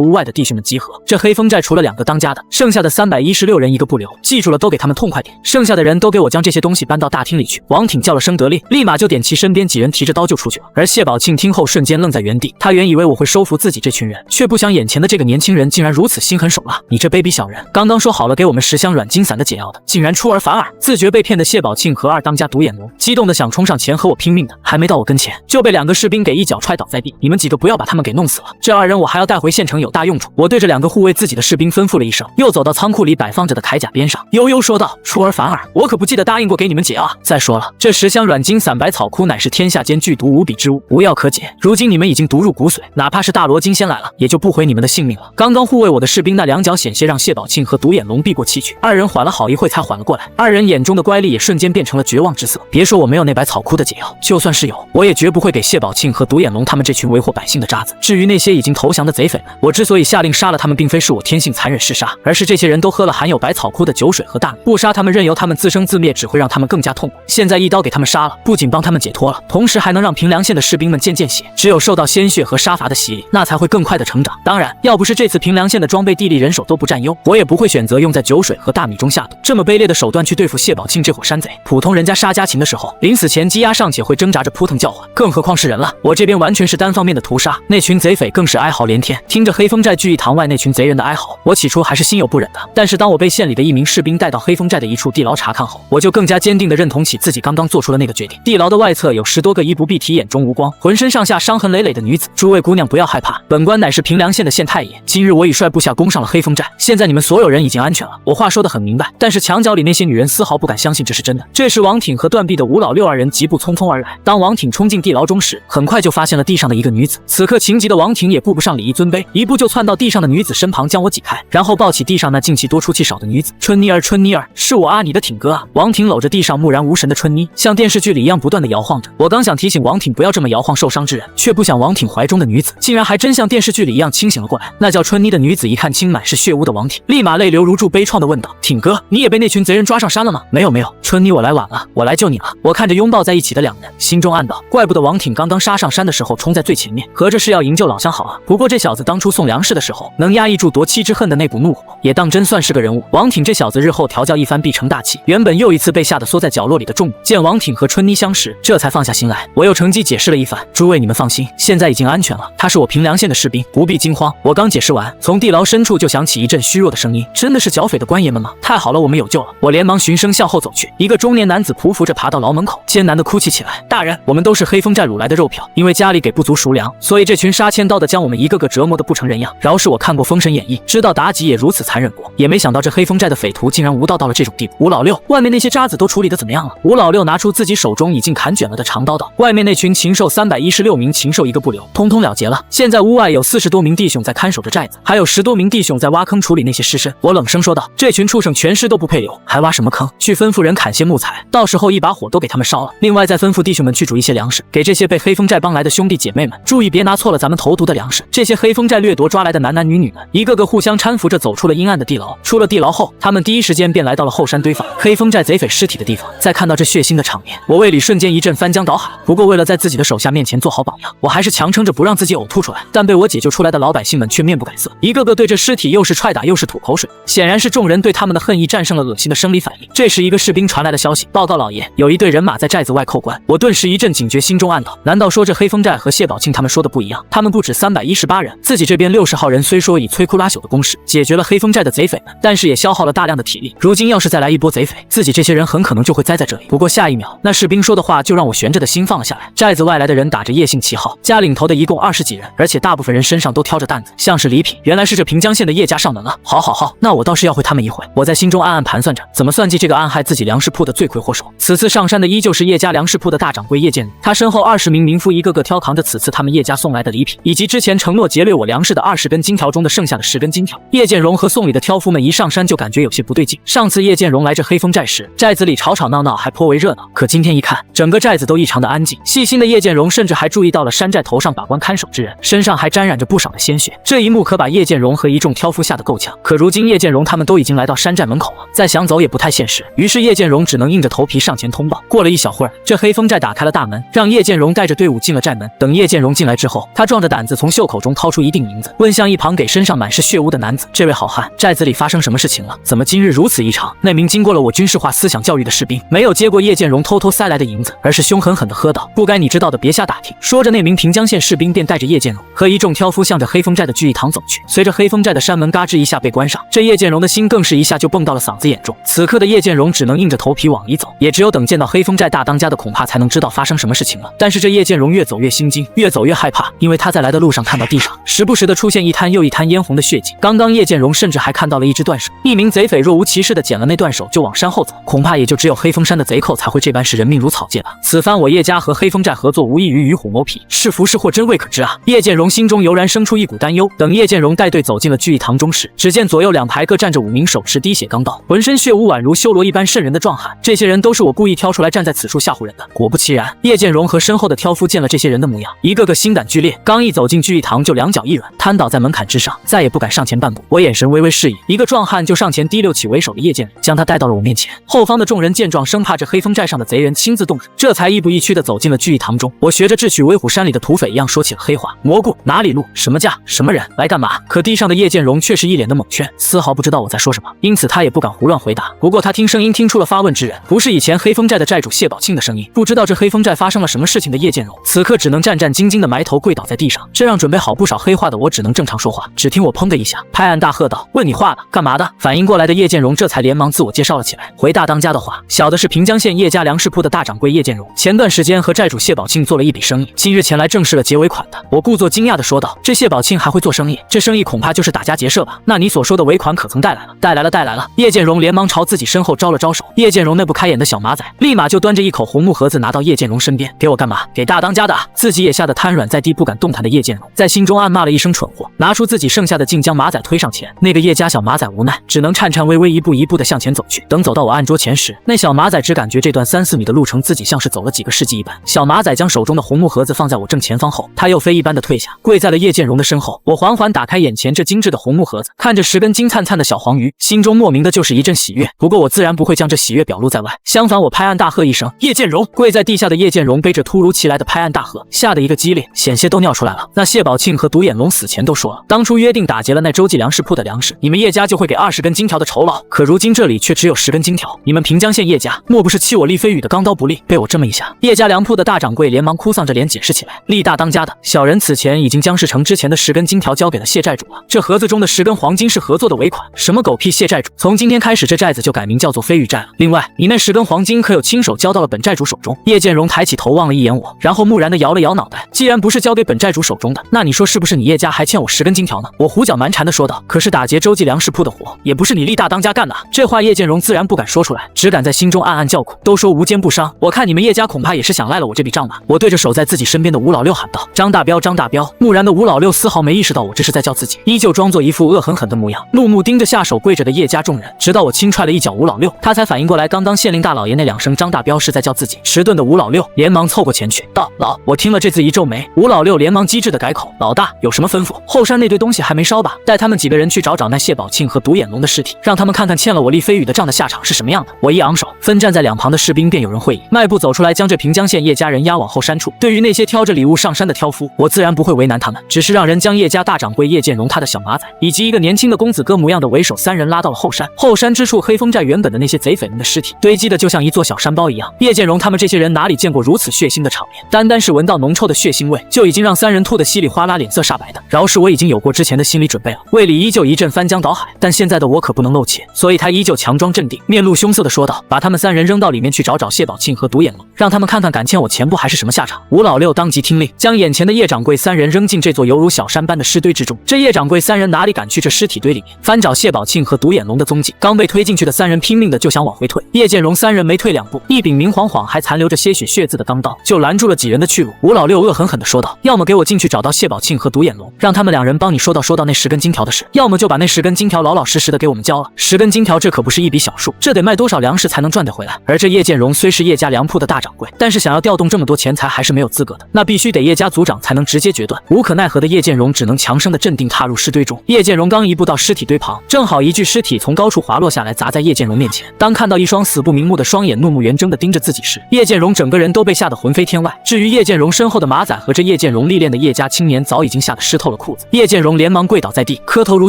屋外的弟兄们集合。这黑风寨除了2个当家的，剩下的316人一个不留，记住了，都给他们痛快点。剩下的人都给我将这些东西搬到大厅里去。”王挺叫了声得令，立马就点其身边几人提着刀就出去了。而谢宝庆听后瞬间愣在原地，他原以为我会收服自己这群人，却不想眼前的这个年轻人竟然如此心狠手辣。你这卑鄙小人，刚刚说好了给我们10箱软筋散的解药的，竟然出尔反尔！自觉被骗的谢宝庆和二当家独眼龙激动的想冲上前和我拼命的，还没到我跟前就被2个士兵给一脚踹倒在地。你们几个不要把他们给弄死了，这2人我还要带回县城有大用处。我对着2个护卫自己的士兵吩咐了一声，又走到仓库里摆放着的铠甲边上，悠悠说道：“出尔反尔，我可不记得答应过给你们解药啊！再说了，这10箱软筋散百草枯乃是天下间剧毒无比之物，无药可解。如今你们已经毒入骨髓，哪怕是大罗金仙来了，也就不毁你们的性命了。”刚刚护卫我的士兵那2脚险些让谢宝庆和独眼龙避过气去，2人缓了好一会才缓了过来，2人眼中的乖戾也瞬间变成了绝望之色。别说我没有那百草枯的解药，就算是有，我也绝不会给谢宝庆和独眼龙他们这群为祸百姓的渣子。至于那些已经投降的贼匪们，我之所以下令杀了他们，并非是我天性残忍嗜杀，而是这些人都喝了含有百草枯的酒水和大米，不杀他们，任由他们自生自灭，只会让他们更加痛苦。现在一刀给他们杀了，不仅帮他们解脱了，同时还能让平凉县的士兵们见见血。只有受到鲜血和杀伐的洗礼，那才会更快的成长。当然，要不是这次平凉县的装备地利人手都不占优，我也不会选择用在酒水和大米中下毒，这么卑劣的手段去对付谢宝庆这伙山贼。普通人家杀家禽的时候，临死前鸡鸭尚且会挣扎着扑腾叫唤，更何况是人了。我这边完全是单方面的屠杀，那群贼匪更是哀嚎连天。听着黑风寨聚义堂外那群贼人的哀嚎，我起初还是心有不忍的，但是当我被县里的一名士兵带到黑风寨的一处地牢查看后，我就更加坚定地认同起自己刚刚做出的那个决定。地牢的外侧有10多个衣不蔽体、眼中无光、浑身上下伤痕累累的女子。诸位姑娘不要害怕，本官乃是平凉县的县太爷，今日我已率部下攻上了黑风寨，现在你们所有人已经安全了。我话说得很明白，但是墙角里那些女人丝毫不敢相信这是真的。这时王挺和断臂的吴老六2人急步匆匆而来。当王挺冲进地牢中时，很快就发现了地上的一个女子。此刻情急的王挺也顾不上礼仪尊卑，一步就窜到地上的女子身旁，将我挤开，然后抱起地上那静气多出气少的女子。春妮儿，春妮儿，是我啊，你的挺哥啊！王挺搂着地上木然无神的春妮，像电视剧里一样不断的摇晃着。我刚想提醒王挺不要这么摇晃受伤之人，却不想王挺怀中的女子竟然还真像电视剧里一样清醒了过来。那叫春妮的女子一看清满是血污的王挺，立马泪流如注，悲怆的问道：“挺哥，你也被那群贼人抓上山了吗？”“没有没有，春妮，我来晚了，我来救你了。”我看着拥抱在一起的2人，心中暗道：怪不得王挺刚刚杀上山的时候冲在最前面，合着是要营救老乡好啊。不过这小子当初送粮食的时候能压抑住夺妻之恨的那股怒火，也当真算是个人物。王挺这小子日后调教一番必成大器。原本又一次被吓得缩在角落里的众女，见王挺和春妮相识，这才放下心来。我又乘机解释了一番：“诸位你们放心，现在已经安全了，他是我平凉县的士兵，不必惊慌。”我刚解释完，从地牢深处就响起一阵虚弱的声音：“真的是剿匪的官爷们吗？太好了，我们有救了！”我连忙循声向后走去，一个中年男子匍匐着爬到牢门口，艰难地哭泣起来：“大人，我们都是黑风寨掳来的肉票，因为家里给不足赎粮，所以这群杀千刀的将我们一个个折磨得不成人样。饶是我看过《封神演义》，知道妲己也如此残忍过，也没想到这黑风寨的匪徒竟然无道到了这种地步。”吴老六，外面那些渣子都处理得怎么样了？吴老六拿出自己手中已经砍卷了的长刀道：“外面那群禽兽316名禽兽一个不留，通通了结了。现在屋外有40多名弟兄在看守着寨子，还有10多名弟兄在挖坑处理那些尸身。”我冷声说道：“这群畜生全尸都不配留，还挖什么坑？去吩咐人砍些木材，到时候一把火都给他们烧了。另外再吩咐弟兄们去煮一些粮食，给这些被黑风寨帮来的兄弟姐妹们，注意别拿错了咱们投毒的粮食。”这些黑风寨掠夺抓来的男男女女们，一个个互相搀扶着走出了阴暗的地牢。出了地牢后，他们第一时间便来到了后山堆放黑风寨贼匪尸体的地方。再看到这血腥的场面，我胃里瞬间一阵翻江倒海。不过为了在自己的手下面前做好榜样，我还是强撑着不让自己呕吐出来。但被我解救出来的老百姓们却面不改色，一个个对这尸体又是踹打又是吐口水，显然是众人对他们的恨意战胜了恶心的生理反应。这时一个士兵传来的消息：“报告老爷，有一队人马在寨子外扣关。”我顿时一阵警觉，心中暗道：难道说这黑风寨和谢宝庆他们说的不一样？他们不止318人，自己这边60号人虽说以摧枯拉朽的攻势解决了黑风寨的贼匪们，但是也消耗了大量的体力。如今要是再来一波贼匪，自己这些人很可能就会栽在这里。不过下一秒，那士兵说的话就让我悬着的心放了下来。寨子外来的人打着叶姓旗号，家领头的一共20几人，而且大部分人身上都挑着担子，像是礼品。原来是这平江县的叶家上门了。好，那我倒是要会他们一回。我在心中暗暗盘算着，怎么算计这个暗害自己粮食铺的的罪魁祸首。此次上山的依旧是叶家粮食铺的大掌柜叶建荣，他身后20名民夫一个个挑扛着此次他们叶家送来的礼品，以及之前承诺劫掠我粮食的20根金条中的剩下的10根金条。叶建荣和送礼的挑夫们一上山就感觉有些不对劲。上次叶建荣来这黑风寨时，寨子里吵吵闹闹还颇为热闹，可今天一看，整个寨子都异常的安静。细心的叶建荣甚至还注意到了山寨头上把关看守之人身上还沾染着不少的鲜血，这一幕可把叶建荣和一众挑夫吓得够呛。可如今叶建荣他们都已经来到山寨门口了，再想走也不太现实，于是叶建荣只能硬着头皮上前通报。过了一小会儿，这黑风寨打开了大门，让叶建荣带着队伍进了寨门。等叶建荣进来之后，他壮着胆子从袖口中掏出一锭银子，问向一旁给身上满是血污的男子：“这位好汉，寨子里发生什么事情了？怎么今日如此异常？”那名经过了我军事化思想教育的士兵没有接过叶建荣偷偷塞来的银子，而是凶狠狠地喝道：“不该你知道的别瞎打听。”说着，那名平江县士兵便带着叶建荣和一众挑夫向着黑风寨的聚义堂走去。随着黑风寨的山门嘎吱一下被关上，这叶建荣的心更是一下就蹦到了嗓子眼中。此刻的叶建荣只能硬着头皮往里走，也只有等见到黑风寨大当家的恐怕才能知道发生什么事情了。但是这叶建荣越走越心惊，越走越害怕，因为他在来的路上看到地上时不时的出现一滩又一滩嫣红的血迹。刚刚叶建荣甚至还看到了一只断手，一名贼匪若无其事的捡了那断手就往山后走，恐怕也就只有黑风山的贼寇才会这般视人命如草芥吧。此番我叶家和黑风寨合作，无异于与虎谋皮，是福是祸真未可知啊！叶建荣心中油然生出一股担忧。等叶建荣带队走进了聚义堂中时，只见左右两排各站着5名手持滴血钢刀、浑身血污宛如修罗一般瘆人的壮汉。这些人都是我故意挑出来站在此处吓唬人的。果不其然，叶建荣和身后的挑夫见了这些人的模样，一个个心胆俱裂，刚一走进聚义堂就两脚一软，瘫倒在门槛之上，再也不敢上前半步。我眼神微微示意，一个壮汉就上前提溜起为首的叶建荣，将他带到了我面前。后方的众人见状，生怕这黑风寨上的贼人亲自动手，这才亦步亦趋地走进了聚义堂中。我学着智取威虎山里的土匪一样说起了黑话：“蘑菇哪里路？什么价？什么人？来干嘛？”可地上的叶建荣却是一脸的懵圈，丝毫不知道我在说什么，因此他也不敢胡乱回答。不过他听声音听出了发问之人不是以前黑风寨的寨主谢宝庆的声音。不知道这黑风寨发生了什么事情的叶建荣，此刻只能战战兢兢地埋头跪倒在地上，这让准备好不少黑话的我只能正常说话。只听我砰的一下，拍案大喝道：“问你话呢？干嘛的？”反应过来的叶建荣这才连忙自我介绍了起来：“回大当家的话，小的是平江县叶家粮食铺的大掌柜叶建荣，前段时间和寨主谢宝庆做了一笔生意，今日前来正式了结尾款的。”我故作惊讶地说道：“这谢宝庆还会做生意？这生意恐怕就是打家劫舍吧？那你所说的尾款可曾带来了？”“带来了，带来了。”叶建荣连忙朝自己身后招了招手。叶建荣那不开眼的小马仔立马就端着一口红木盒子拿到叶建荣身边：“给我干嘛？给大当家的啊！”自己也吓得瘫软在地不敢动弹的叶建荣在心中暗骂了一声蠢货，拿出自己剩下的劲将马仔推上前。那个叶家小马仔无奈，只能颤颤巍巍一步一步地向前走去。等走到我案桌前时，那小马仔只感觉这段3、4米的路程自己像是走了几个世纪一般。小马仔将手中的红木盒子放在我正前方后，他又飞一般的退下，跪在了叶建荣的身后。我缓缓打开眼前这精致的红木盒子，看着10根金灿灿的小黄鱼，心中莫名的就是一阵喜悦。不过我自然不会将这喜悦表露在外，相反我拍案大喝一声：“叶建荣！”跪在地下的叶建荣被这突如其来的拍案大喝吓得一个激灵，险些都尿出来了。那谢宝庆和独眼龙死前都说了，当初约定打劫了那周记粮食铺的粮食，你们叶家就会给20根金条的酬劳，可如今这里却只有10根金条，你们平江县叶家莫不是弃我厉飞羽的钢刀不利？被我这么一下，叶家粮铺的大掌柜连忙哭丧着脸解释起来：“厉大当家的，小人此前已经将事成之前的10根金条交给了谢寨主了，这盒子中的10根黄金是合作的尾款。什么狗屁谢寨主，从今天开始这寨子就改名叫做飞羽寨了。另外，你那10根黄金可有亲手交到了本寨主手中？”叶建荣抬起头望了一眼我，然后木然地摇了摇脑袋：“既然不是交给本寨主手中的，那你说是不是你叶家还欠我10根金条呢？”我胡搅蛮缠地说道：“可是打劫周记粮食铺的活，也不是你厉大当家干的。”这话叶建荣自然不敢说出来，只敢在心中暗暗叫苦。都说无奸不商，我看你们叶家恐怕也是想赖了我这笔账吧。我对着守在自己身边的吴老六喊道：“张大彪，张大彪！”木然的吴老六丝毫没意识到我这是在叫自己，依旧装作一副恶狠狠的模样，怒目盯着下手跪着的叶家众人，直到我轻踹了一脚吴老六，他才反应过来，刚刚县令大老爷那2声张大彪是在叫自己。迟钝的吴老六连忙凑过前去道：“老……”我听了这字一皱眉，吴老六连忙机智的改口：“老大有什么吩咐？后山那堆东西还没烧吧？带他们几个人去找找那谢宝庆和独眼龙的尸体，让他们看看欠了我厉飞羽的账的下场是什么样的。”我一昂首，分站在两旁的士兵便有人会意，迈步走出来，将这平江县叶家人押往后山处。对于那些挑着礼物上山的挑夫，我自然不会为难他们，只是让人将叶家大掌柜叶建荣他的小马仔以及一个年轻的公子哥模样的为首3人拉到了后山。后山之处，黑风寨原本的那些贼匪们的尸体堆积的就像一座小山包一样。叶建荣他们这些人哪里见过如此血腥的场面，单单是闻到浓臭的血腥味，就已经让3人吐得稀里哗啦，脸色煞白的。饶是我已经有过之前的心理准备了，胃里依旧一阵翻江倒海，但现在的我可不能露怯，所以他依旧强装镇定，面露凶色的说道：“把他们3人扔到里面去找找谢宝庆和独眼龙，让他们看看敢欠我钱不还是什么下场。”吴老六当即听令，将眼前的叶掌柜3人扔进这座犹如小山般的尸堆之中。这叶掌柜3人哪里敢去这尸体堆里面翻找谢宝庆和独眼龙的踪迹，刚被推进去的3人拼命的就想往回退。叶建荣三人没退两步，一柄明晃晃还残留着些许血渍的钢刀就拦住了几人的去路。吴老六恶狠狠地说道：“要么给我进去找到谢宝庆和独眼龙，让他们两人帮你说到那10根金条的事；要么就把那10根金条老老实实的给我们交了。10根金条这可不是一笔小数，这得卖多少粮食才能赚得回来？而这叶建荣虽是叶家粮铺的大掌柜，但是想要调动这么多钱财还是没有资格的，那必须得叶家族长才能直接决断。无可奈何的叶建荣只能强生的镇定踏入尸堆中。叶建荣刚一步到尸体堆旁，正好一具尸体从高处滑落下来，砸在叶建荣面前。当看到一双死不瞑目的双眼怒目圆睁的盯着自己时，叶建荣整个人都被吓得魂飞天外。至于叶建荣身后的马仔和这叶建荣历练的叶家青年，早已经吓得湿透了裤子。叶建荣连忙跪倒在地，磕头如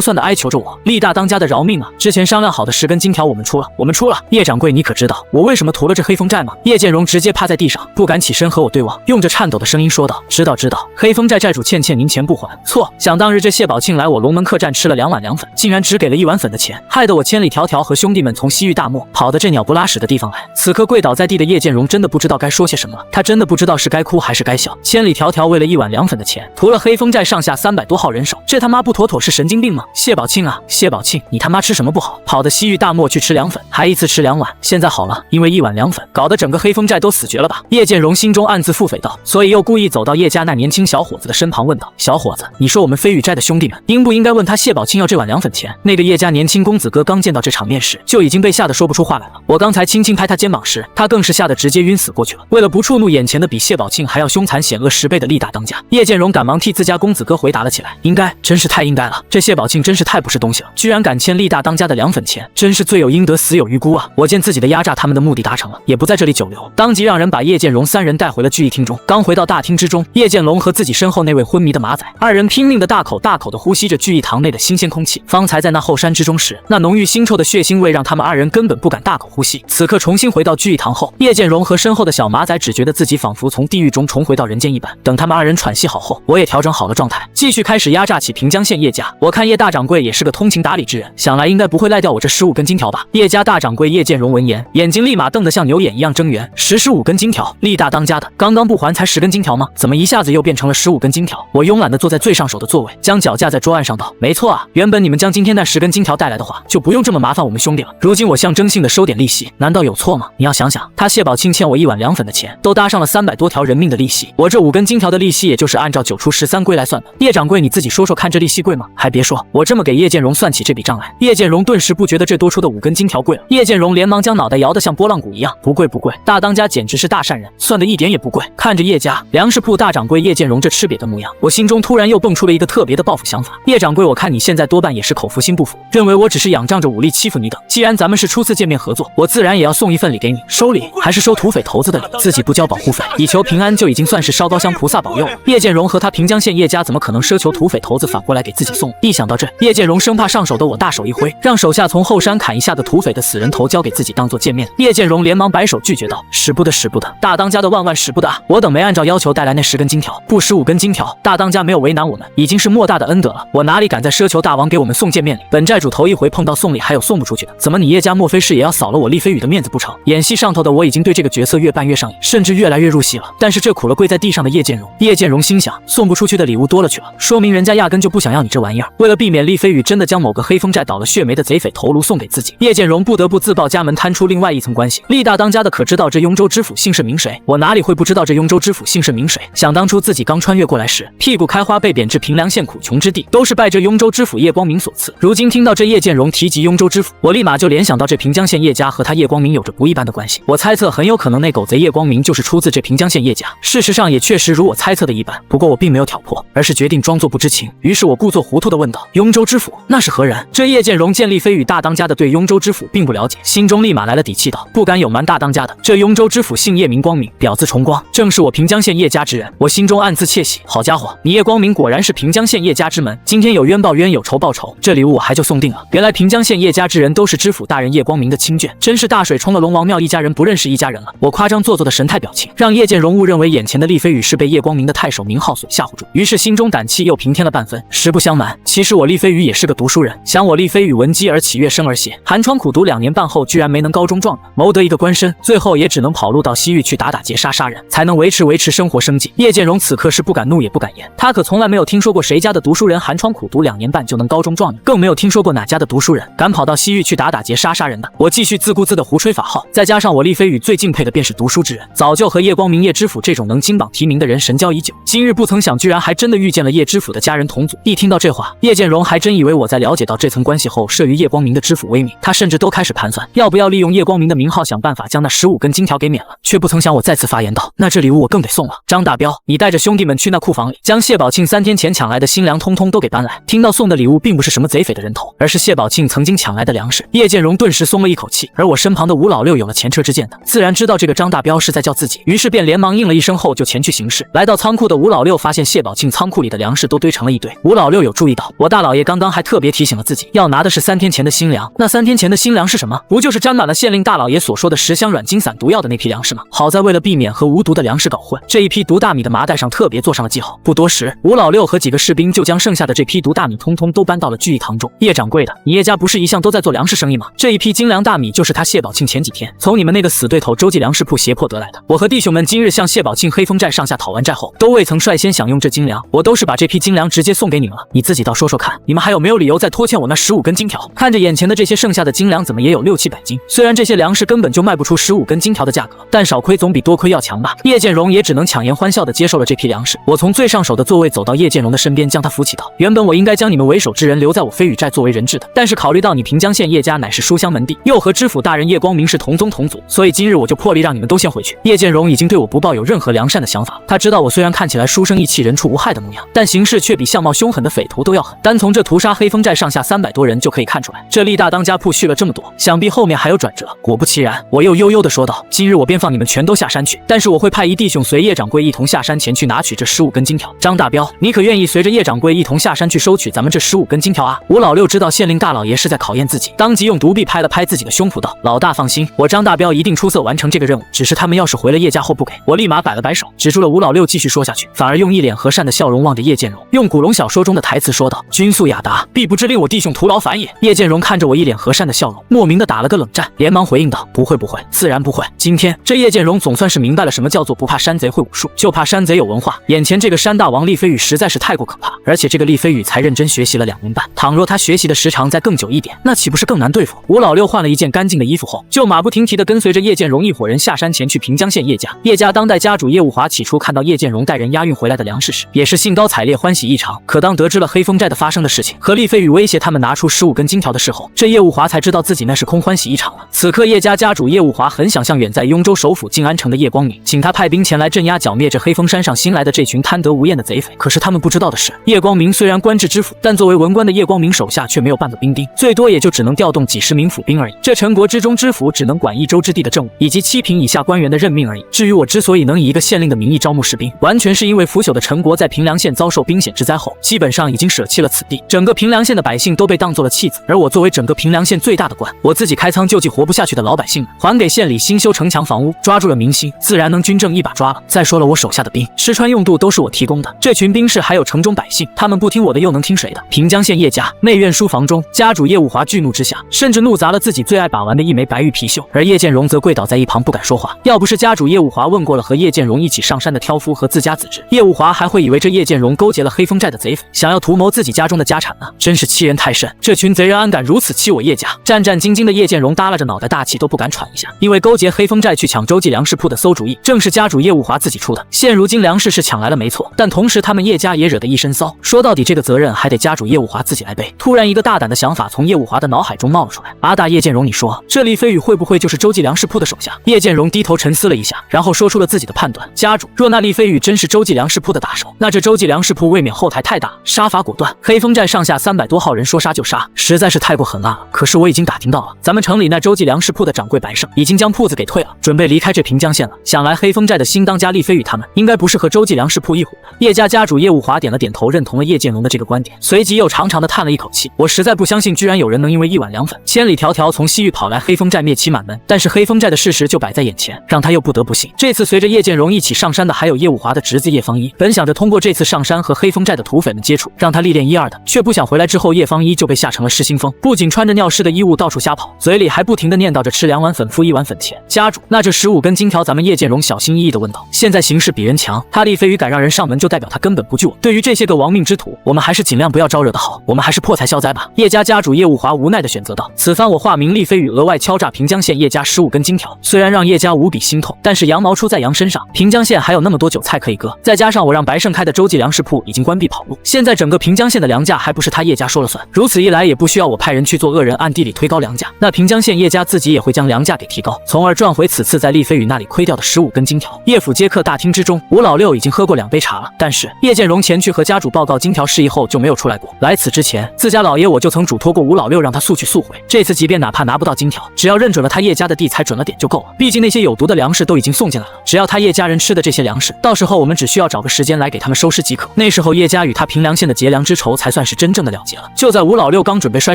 蒜的哀求着我：“厉大当家的饶命啊！之前商量好的10根金条我们出了，我们出了。叶掌柜，你可知道我为什么屠了这黑风寨吗？”叶建荣直接趴在地上，不敢起身和我对望，用着颤抖的声音说道：“知道知道，黑风寨寨主欠您钱不还。错，想当日这谢宝庆来我龙门客栈吃了2碗凉粉，竟然只给了1碗粉的钱，害得我千里迢迢和兄弟们从西域大漠跑到这鸟不拉屎的地方来。”此刻跪倒在地的叶建荣真的不知道该说些什么了，他真的不知道是该哭还是该笑。千里迢迢为了1碗凉粉的钱，屠了黑风寨上下300多号人手，这他妈不妥妥是神经病吗？谢宝庆啊，谢宝庆，你他妈吃什么不好，跑到西域大漠去吃凉粉，还一次吃2碗，现在好了，因为1碗凉粉搞得整个黑风寨都死绝了吧？叶建荣心中暗自腹诽道，所以又故意走到叶家那年轻小伙子的身旁问道：“小伙子，你说我们飞羽寨的兄弟们应不应该问他谢宝庆要这碗凉粉钱？”那个叶家年轻公子哥刚见到这场面时，就已经被吓得说不出话来了。我刚才轻轻拍他肩膀时，他更是吓得直接晕死过去了。为了不触怒眼前的比谢宝庆还要凶残险恶10倍的厉大当家，叶建荣赶忙替自家公子哥回答了起来：“应该，真是太应该了。这谢宝庆真是太不是东西了，居然敢欠厉大当家的凉粉钱，真是罪有应得，死有余辜啊！”我见自己的压榨他们的目的达成了，也不在这里久留，当即让人把叶建荣3人带回了聚义厅中。刚回到大厅之中，叶建龙和自己身后那位昏迷的马仔2人拼命的大口大口的呼吸着聚义堂内的新鲜空气。方才在那后山之中时，那浓郁腥臭的血腥味让他们2人根本不敢大口呼吸。此刻重新回到聚义堂后，叶建荣和身后的小马仔只觉得自己仿佛从地狱中重回到人间一般。等他们2人喘息好后，我也调整好了状态，继续开始压榨起平江县叶家。我看叶大掌柜也是个通情达理之人，想来应该不会赖掉我这15根金条吧？叶家大掌柜叶建荣闻言，眼睛立马瞪得像牛眼一样睁圆。15根金条，厉大当家的，刚刚不还才10根金条吗？怎么一下子又变成了15根金条？我慵懒地坐在最上手的座位，将脚架在桌案上道：“没错啊，原本你们将今天那10根金条带来的话，就不用这么麻烦我们兄弟了。如今我象征性的收点利息，难道有错吗？你要想想，他谢宝庆欠我1碗凉粉的钱，都搭上了300多条人命的利息，我这5根金条的利息，也就是按照9出13归来算的。叶掌柜，你自己说说看，这利息贵吗？还别说，我这么给叶建荣算起这笔账来，叶建荣顿时不觉得这多出的5根金条贵了。叶建荣连忙将脑袋摇得像拨浪鼓一样：“不贵不贵，大当家简直是大善人，算的一点也不贵。”看着叶家粮食铺大掌柜叶建荣这吃瘪的模样，我心中突然又蹦出了一个特别的报复想法。叶掌柜，我看你现在多半也是口服心不服，认为我只是仰仗着武力欺负你等。既然咱们是初次见面合作，我自然也要送一份礼给你。收礼还是收土匪头子的礼？自己不交保护费，以求平安，就已经算是烧高香菩萨保佑了。叶建荣和他平江县叶家怎么可能奢求土匪头子反过来给自己送？一想到这，叶建荣生怕上手的我大手一挥，让手下从后山砍一下的土匪的死人头交给自己当做见面。叶建荣连忙摆手拒绝道：“使不得使不得，大当家的万万使不得啊！我等没按照要求带来那10根金条，不15根金条，大当家没有为难我们，已经是莫大的恩德了。我哪里敢再奢求大王给我们送见面礼？本寨主头一回碰到送礼还有送不出去的，怎么你叶家莫非是也要扫了我厉飞羽的面子不成？”演戏上头的我已经对这个角色越扮越上瘾，甚至越来越入戏了。但是这苦了跪在地上的叶建荣，叶建荣心想，送不出去的礼物多了去了，说明人家压根就不想要你这玩意儿。为了避免厉飞羽真的将某个黑风寨倒了血霉的贼匪头颅送给自己，叶建荣不得不自报家门，摊出另外一层关系。厉大当家的可知道这雍州知府姓甚名谁？我哪里会不知道这雍州知府姓甚名谁？想当初自己刚穿越过来时，屁股开花被贬至平凉县苦穷之地，都是拜这雍州知府叶光明所赐。如今听到这叶建荣提及雍州知府，我立马就联想到这平江县叶家和他叶光明有着不一般的关系。我猜测很有可能那狗贼叶光明就是出自这平江县叶家。事实上也确实如我猜测的一般，不过我并没有挑破，而是决定装作不知情。于是我故作糊涂地问道：“雍州知府那是何人？”这叶建荣见厉飞羽大当家的对雍州知府并不了解，心中立马来了底气道：“不敢有瞒大当家的，这雍州知府姓叶名光明，表字重光，正是我平江县叶家之人。”我心中暗自窃喜，好家伙，你叶光明果然是平江县叶家之门，今天有冤报冤，有仇报仇，这礼物我还就送定了。原来平江县叶家之人都是知府大人叶光明的亲眷，真是大水冲了龙王庙，一家人不认识一家人了。我夸张做作的神态表情，让叶建荣误认为眼前的厉飞羽是被叶光明的太守名号所吓唬住，于是心中胆气又平添了半分。实不相瞒，其实我厉飞羽也是个读书人，想我厉飞羽闻鸡而起，跃升而写，寒窗苦读2年半后，居然没能高中状元，谋得一个官身，最后也只能跑路到西域去打劫杀人，才能维持生活生计。叶建荣此刻是不敢怒也不敢言，他可从来没有听说过谁家的读书人寒窗苦读2年半就能高中状元，更没有听说过哪家的读书人敢跑到西域去打劫杀人的。我继续自顾顾自的胡吹法号，再加上我厉飞宇最敬佩的便是读书之人，早就和叶光明、叶知府这种能金榜题名的人神交已久。今日不曾想，居然还真的遇见了叶知府的家人同族。一听到这话，叶剑荣还真以为我在了解到这层关系后，慑于叶光明的知府威名，他甚至都开始盘算要不要利用叶光明的名号想办法将那15根金条给免了。却不曾想我再次发言道：“那这礼物我更得送了。张大彪，你带着兄弟们去那库房里，将谢宝庆3天前抢来的新粮通通都给搬来。”听到送的礼物并不是什么贼匪的人头，而是谢宝庆曾经抢来的粮食，叶剑荣顿时松了一口气。而我身旁的吴老六有了前车之鉴的，自然知道这个张大彪是在叫自己，于是便连忙应了一声后就前去行事。来到仓库的吴老六发现谢宝庆仓库里的粮食都堆成了一堆。吴老六有注意到，我大老爷刚刚还特别提醒了自己，要拿的是3天前的新粮。那3天前的新粮是什么？不就是沾满了县令大老爷所说的10箱软筋散毒药的那批粮食吗？好在为了避免和无毒的粮食搞混，这一批毒大米的麻袋上特别做上了记号。不多时，吴老六和几个士兵就将剩下的这批毒大米通通都搬到了聚义堂中。叶掌柜的，你叶家不是一向都在做粮食生意吗？这一批精粮大米就是他谢宝庆前几天从你们那个死对头周记粮食铺胁迫得来的。我和弟兄们今日向谢宝庆黑风寨上下讨完债后，都未曾率先享用这精粮，我都是把这批精粮直接送给你们了。你自己倒说说看，你们还有没有理由再拖欠我那15根金条？看着眼前的这些剩下的精粮，怎么也有600-700斤。虽然这些粮食根本就卖不出15根金条的价格，但少亏总比多亏要强吧。叶剑荣也只能强颜欢笑地接受了这批粮食。我从最上手的座位走到叶剑荣的身边，将他扶起道：“原本我应该将你们为首之人留在我飞羽寨作为人质的，但是考虑到你平江县叶家乃是书香门第，又和知府大人叶光明是同宗同族，所以今日我就破例让你们都先回去。”叶剑荣已经对我不抱有任何良善的想法，他知道我虽然看起来书生意气、人畜无害的模样，但行事却比相貌凶狠的匪徒都要狠。单从这屠杀黑风寨上下300多人就可以看出来，这厉大当家铺续了这么多，想必后面还有转折。果不其然，我又悠悠地说道：“今日我便放你们全都下山去，但是我会派一弟兄随叶掌柜一同下山前去拿取这15根金条。张大彪，你可愿意随着叶掌柜一同下山去收取咱们这15根金条啊？”吴老六知道县令大老爷是在考验自己，当即用独臂拍了拍自己的胸脯道：“老大放心，我张大彪一定出色完成这个任务。只是他们要是回了叶家后不给，我立马摆了摆手，止住了吴老六继续说下去，反而用一脸和善的笑容望着叶剑荣，用古龙小说中的台词说道：“君速雅达，必不至令我弟兄徒劳烦也。”叶剑荣看着我一脸和善的笑容，莫名的打了个冷战，连忙回应道：“不会不会，自然不会。”今天这叶剑荣总算是明白了什么叫做不怕山贼会武术，就怕山贼有文化。眼前这个山大王厉飞宇实在是太过可怕，而且这个厉飞宇才认真学习了2年半，倘若他学习的时长再更久一点，那岂不是更难对付？吴老六换了一件干净的衣服后，就马不停蹄地跟随着叶剑荣一伙人下山前去平江县叶家。叶家当代家主叶武华起初看到叶剑荣带人押运回来的粮食时，也是兴高采烈、欢喜异常。可当得知了黑风寨的发生的事情和厉飞宇威胁他们拿出15根金条的事后，这叶武华才知道自己那是空欢喜一场了。此刻叶家家主叶武华很想向远在雍州首府静安城的叶光明，请他派兵前来镇压剿灭这黑风山上新来的这群贪得无厌的贼匪。可是他们不知道的是，叶光明虽然官至知府，但作为文官的叶光明手下却没有半个兵丁，最多也就只能调动几10名府兵而已。这陈国之中知府只能管1州之地的政务，以及7品以下官员的任命而已。至于我之所以能以一个县令的名义招募士兵，完全是因为腐朽的陈国在平凉县遭受兵险之灾后，基本上已经舍弃了此地，整个平凉县的百姓都被当作了弃子。而我作为整个平凉县最大的官，我自己开仓救济活不下去的老百姓们，还给县里新修城墙房屋，抓住了民心，自然能军政一把抓了。再说了，我手下的兵吃穿用度都是我提供的，这群兵士还有城中百姓，他们不听我的又能听谁的？平江县叶家内院书房中，家主叶武华巨怒之下，甚至怒砸了自己最爱把玩的一枚白玉貔貅，而叶剑荣则跪倒在一旁不敢说话。要不是家主叶武华问过了和叶剑荣一起上山的挑夫和自家子侄，叶武华还会以为这叶剑荣勾结了黑风寨的贼匪，想要图谋自己家中的家产呢。真是欺人太甚，这群贼人安敢如此欺我叶家？战战兢兢的叶剑荣耷拉着脑袋，大气都不敢喘一下，因为勾结黑风寨去抢洲际粮食铺的馊主意，正是家主叶武华自己出的。现如今粮食是抢来了没错，但同时他们叶家也惹得一身骚，说到底这个责任还得家主叶武华自己来背。突然一个大胆的想法从叶武华的脑海中冒了出来：阿大叶剑荣，你说这厉飞宇会不会就是洲际粮食铺的手下？叶剑荣低头沉思了一下，然后说出了自己的判断：家主，若那厉飞宇真是洲际粮食铺的打手，那这洲际粮食铺未免后台太大，杀伐果断，黑风寨上下300多号人说杀就杀，实在是太过狠辣了。可是我已经打听到了，咱们城里那洲际粮食铺的掌柜白胜已经将铺子给退了，准备离开这平江县了。想来黑风寨的新当家厉飞宇他们应该不是和洲际粮食铺一伙的。叶家家主叶武华点了点头，认同了叶剑龙的这个观点，随即又长长的叹了一口气。我实在不相信，居然有人能因为1碗凉粉，千里迢迢从西域跑来黑风寨灭其满门。但是黑风寨的事实就摆在眼前，让他又不得不信。这次随着叶剑荣一起上山的还有叶武华的侄子叶方一，本想着通过这次上山和黑风寨的土匪们接触，让他历练1、2的，却不想回来之后叶方一就被吓成了失心疯，不仅穿着尿湿的衣物到处瞎跑，嘴里还不停的念叨着吃2碗粉付1碗粉钱。家主，那这15根金条咱们叶剑荣小心翼翼地问道。现在形势比人强，他厉飞宇敢让人上门，就代表他根本不惧我。对于这些个亡命之徒，我们还是尽量不要招惹的好，我们还是破财消灾吧。叶家家主叶武华无奈地选择道。此番我化名厉飞宇，额外敲诈平江县叶家15根金条。虽然让叶家无比心痛，但是羊毛出在羊身上，平江县还有那么多韭菜可以割。再加上我让白胜开的洲际粮食铺已经关闭跑路，现在整个平江县的粮价还不是他叶家说了算。如此一来，也不需要我派人去做恶人，暗地里推高粮价，那平江县叶家自己也会将粮价给提高，从而赚回此次在丽飞宇那里亏掉的15根金条。叶府接客大厅之中，吴老六已经喝过2杯茶了，但是叶建荣前去和家主报告金条事宜后就没有出来过。来此之前，自家老爷我就曾嘱托过吴老六让他速去速回，这次即便哪怕拿不到金条，只要认准了他叶家的地踩准了点就够了。毕竟那些有毒的粮食都已经送进来了，只要他叶家人吃的这些粮食，到时候我们只需要找个时间来给他们收尸即可。那时候叶家与他平凉县的结梁之仇才算是真正的了结了。就在吴老六刚准备摔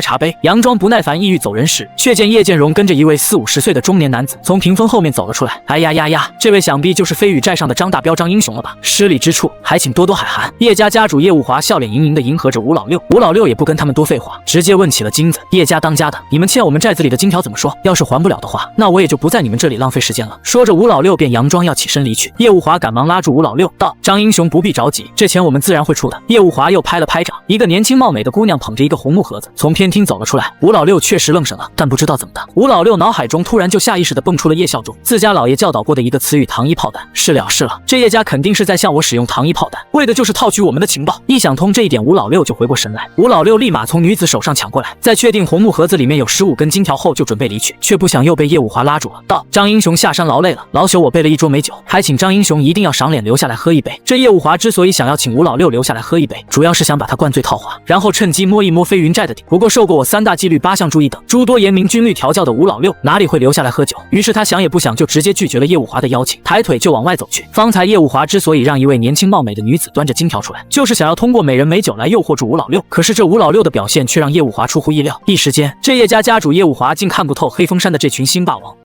茶杯，佯装不耐烦意欲走人时，却见叶建荣跟着一位40、50岁的中年男子从屏风后面走了出来。哎呀呀呀，这位想必就是飞羽寨上的张大彪张英雄了吧？失礼之处还请多多海涵。叶家家主叶无华笑脸盈盈的迎合着吴老六，吴老六也不跟他们多废话，直接问起了金子。叶家当家的，你们欠我们寨子里的金条怎么说？要是还不了的话，那我也就不在你们这里浪费时间了。说着，吴老六便佯装要起身离去。叶无华赶忙拉住吴老六，道：“张英雄不必着急，这钱我们自然会出的。”叶无华又拍了拍掌，一个年轻貌美的姑娘捧着一个红木盒子从偏厅走了出来。吴老六确实愣神了，但不知道怎么的，吴老六脑海中突然就下意识地蹦出了叶孝忠自家老爷教导过的一个词语“糖衣炮弹”。是了，这叶家肯定是在向我使用糖衣炮弹，为的就是套取我们的情报。一想通这一点，吴老六就回过神来。吴老六立马从女子手上抢过来，在确定红木盒子里面有15根金条后，就准备离去，却不想又被叶无华拉住了，道：“张英雄下山劳累了，老朽我备了一桌美酒，还请张英雄一定要赏脸留下来喝一杯。”这叶无华之所以想要请吴老六留下来喝一杯，主要是想把他灌醉套话，然后趁机摸一摸飞云寨的底。不过受过我3大纪律8项注意等诸多严明军律调教的吴老六哪里会留下来喝酒？于是他想也不想就直接拒绝了叶无华的邀请，抬腿就往外走去。方才叶无华之所以让一位年轻貌美的女子端着金条出来，就是想要通过美人美酒来诱惑住吴老六。可是这吴老六的表现却让叶无华出乎意料，一时间这叶家家主叶无华竟看不透黑风山的这群新霸王。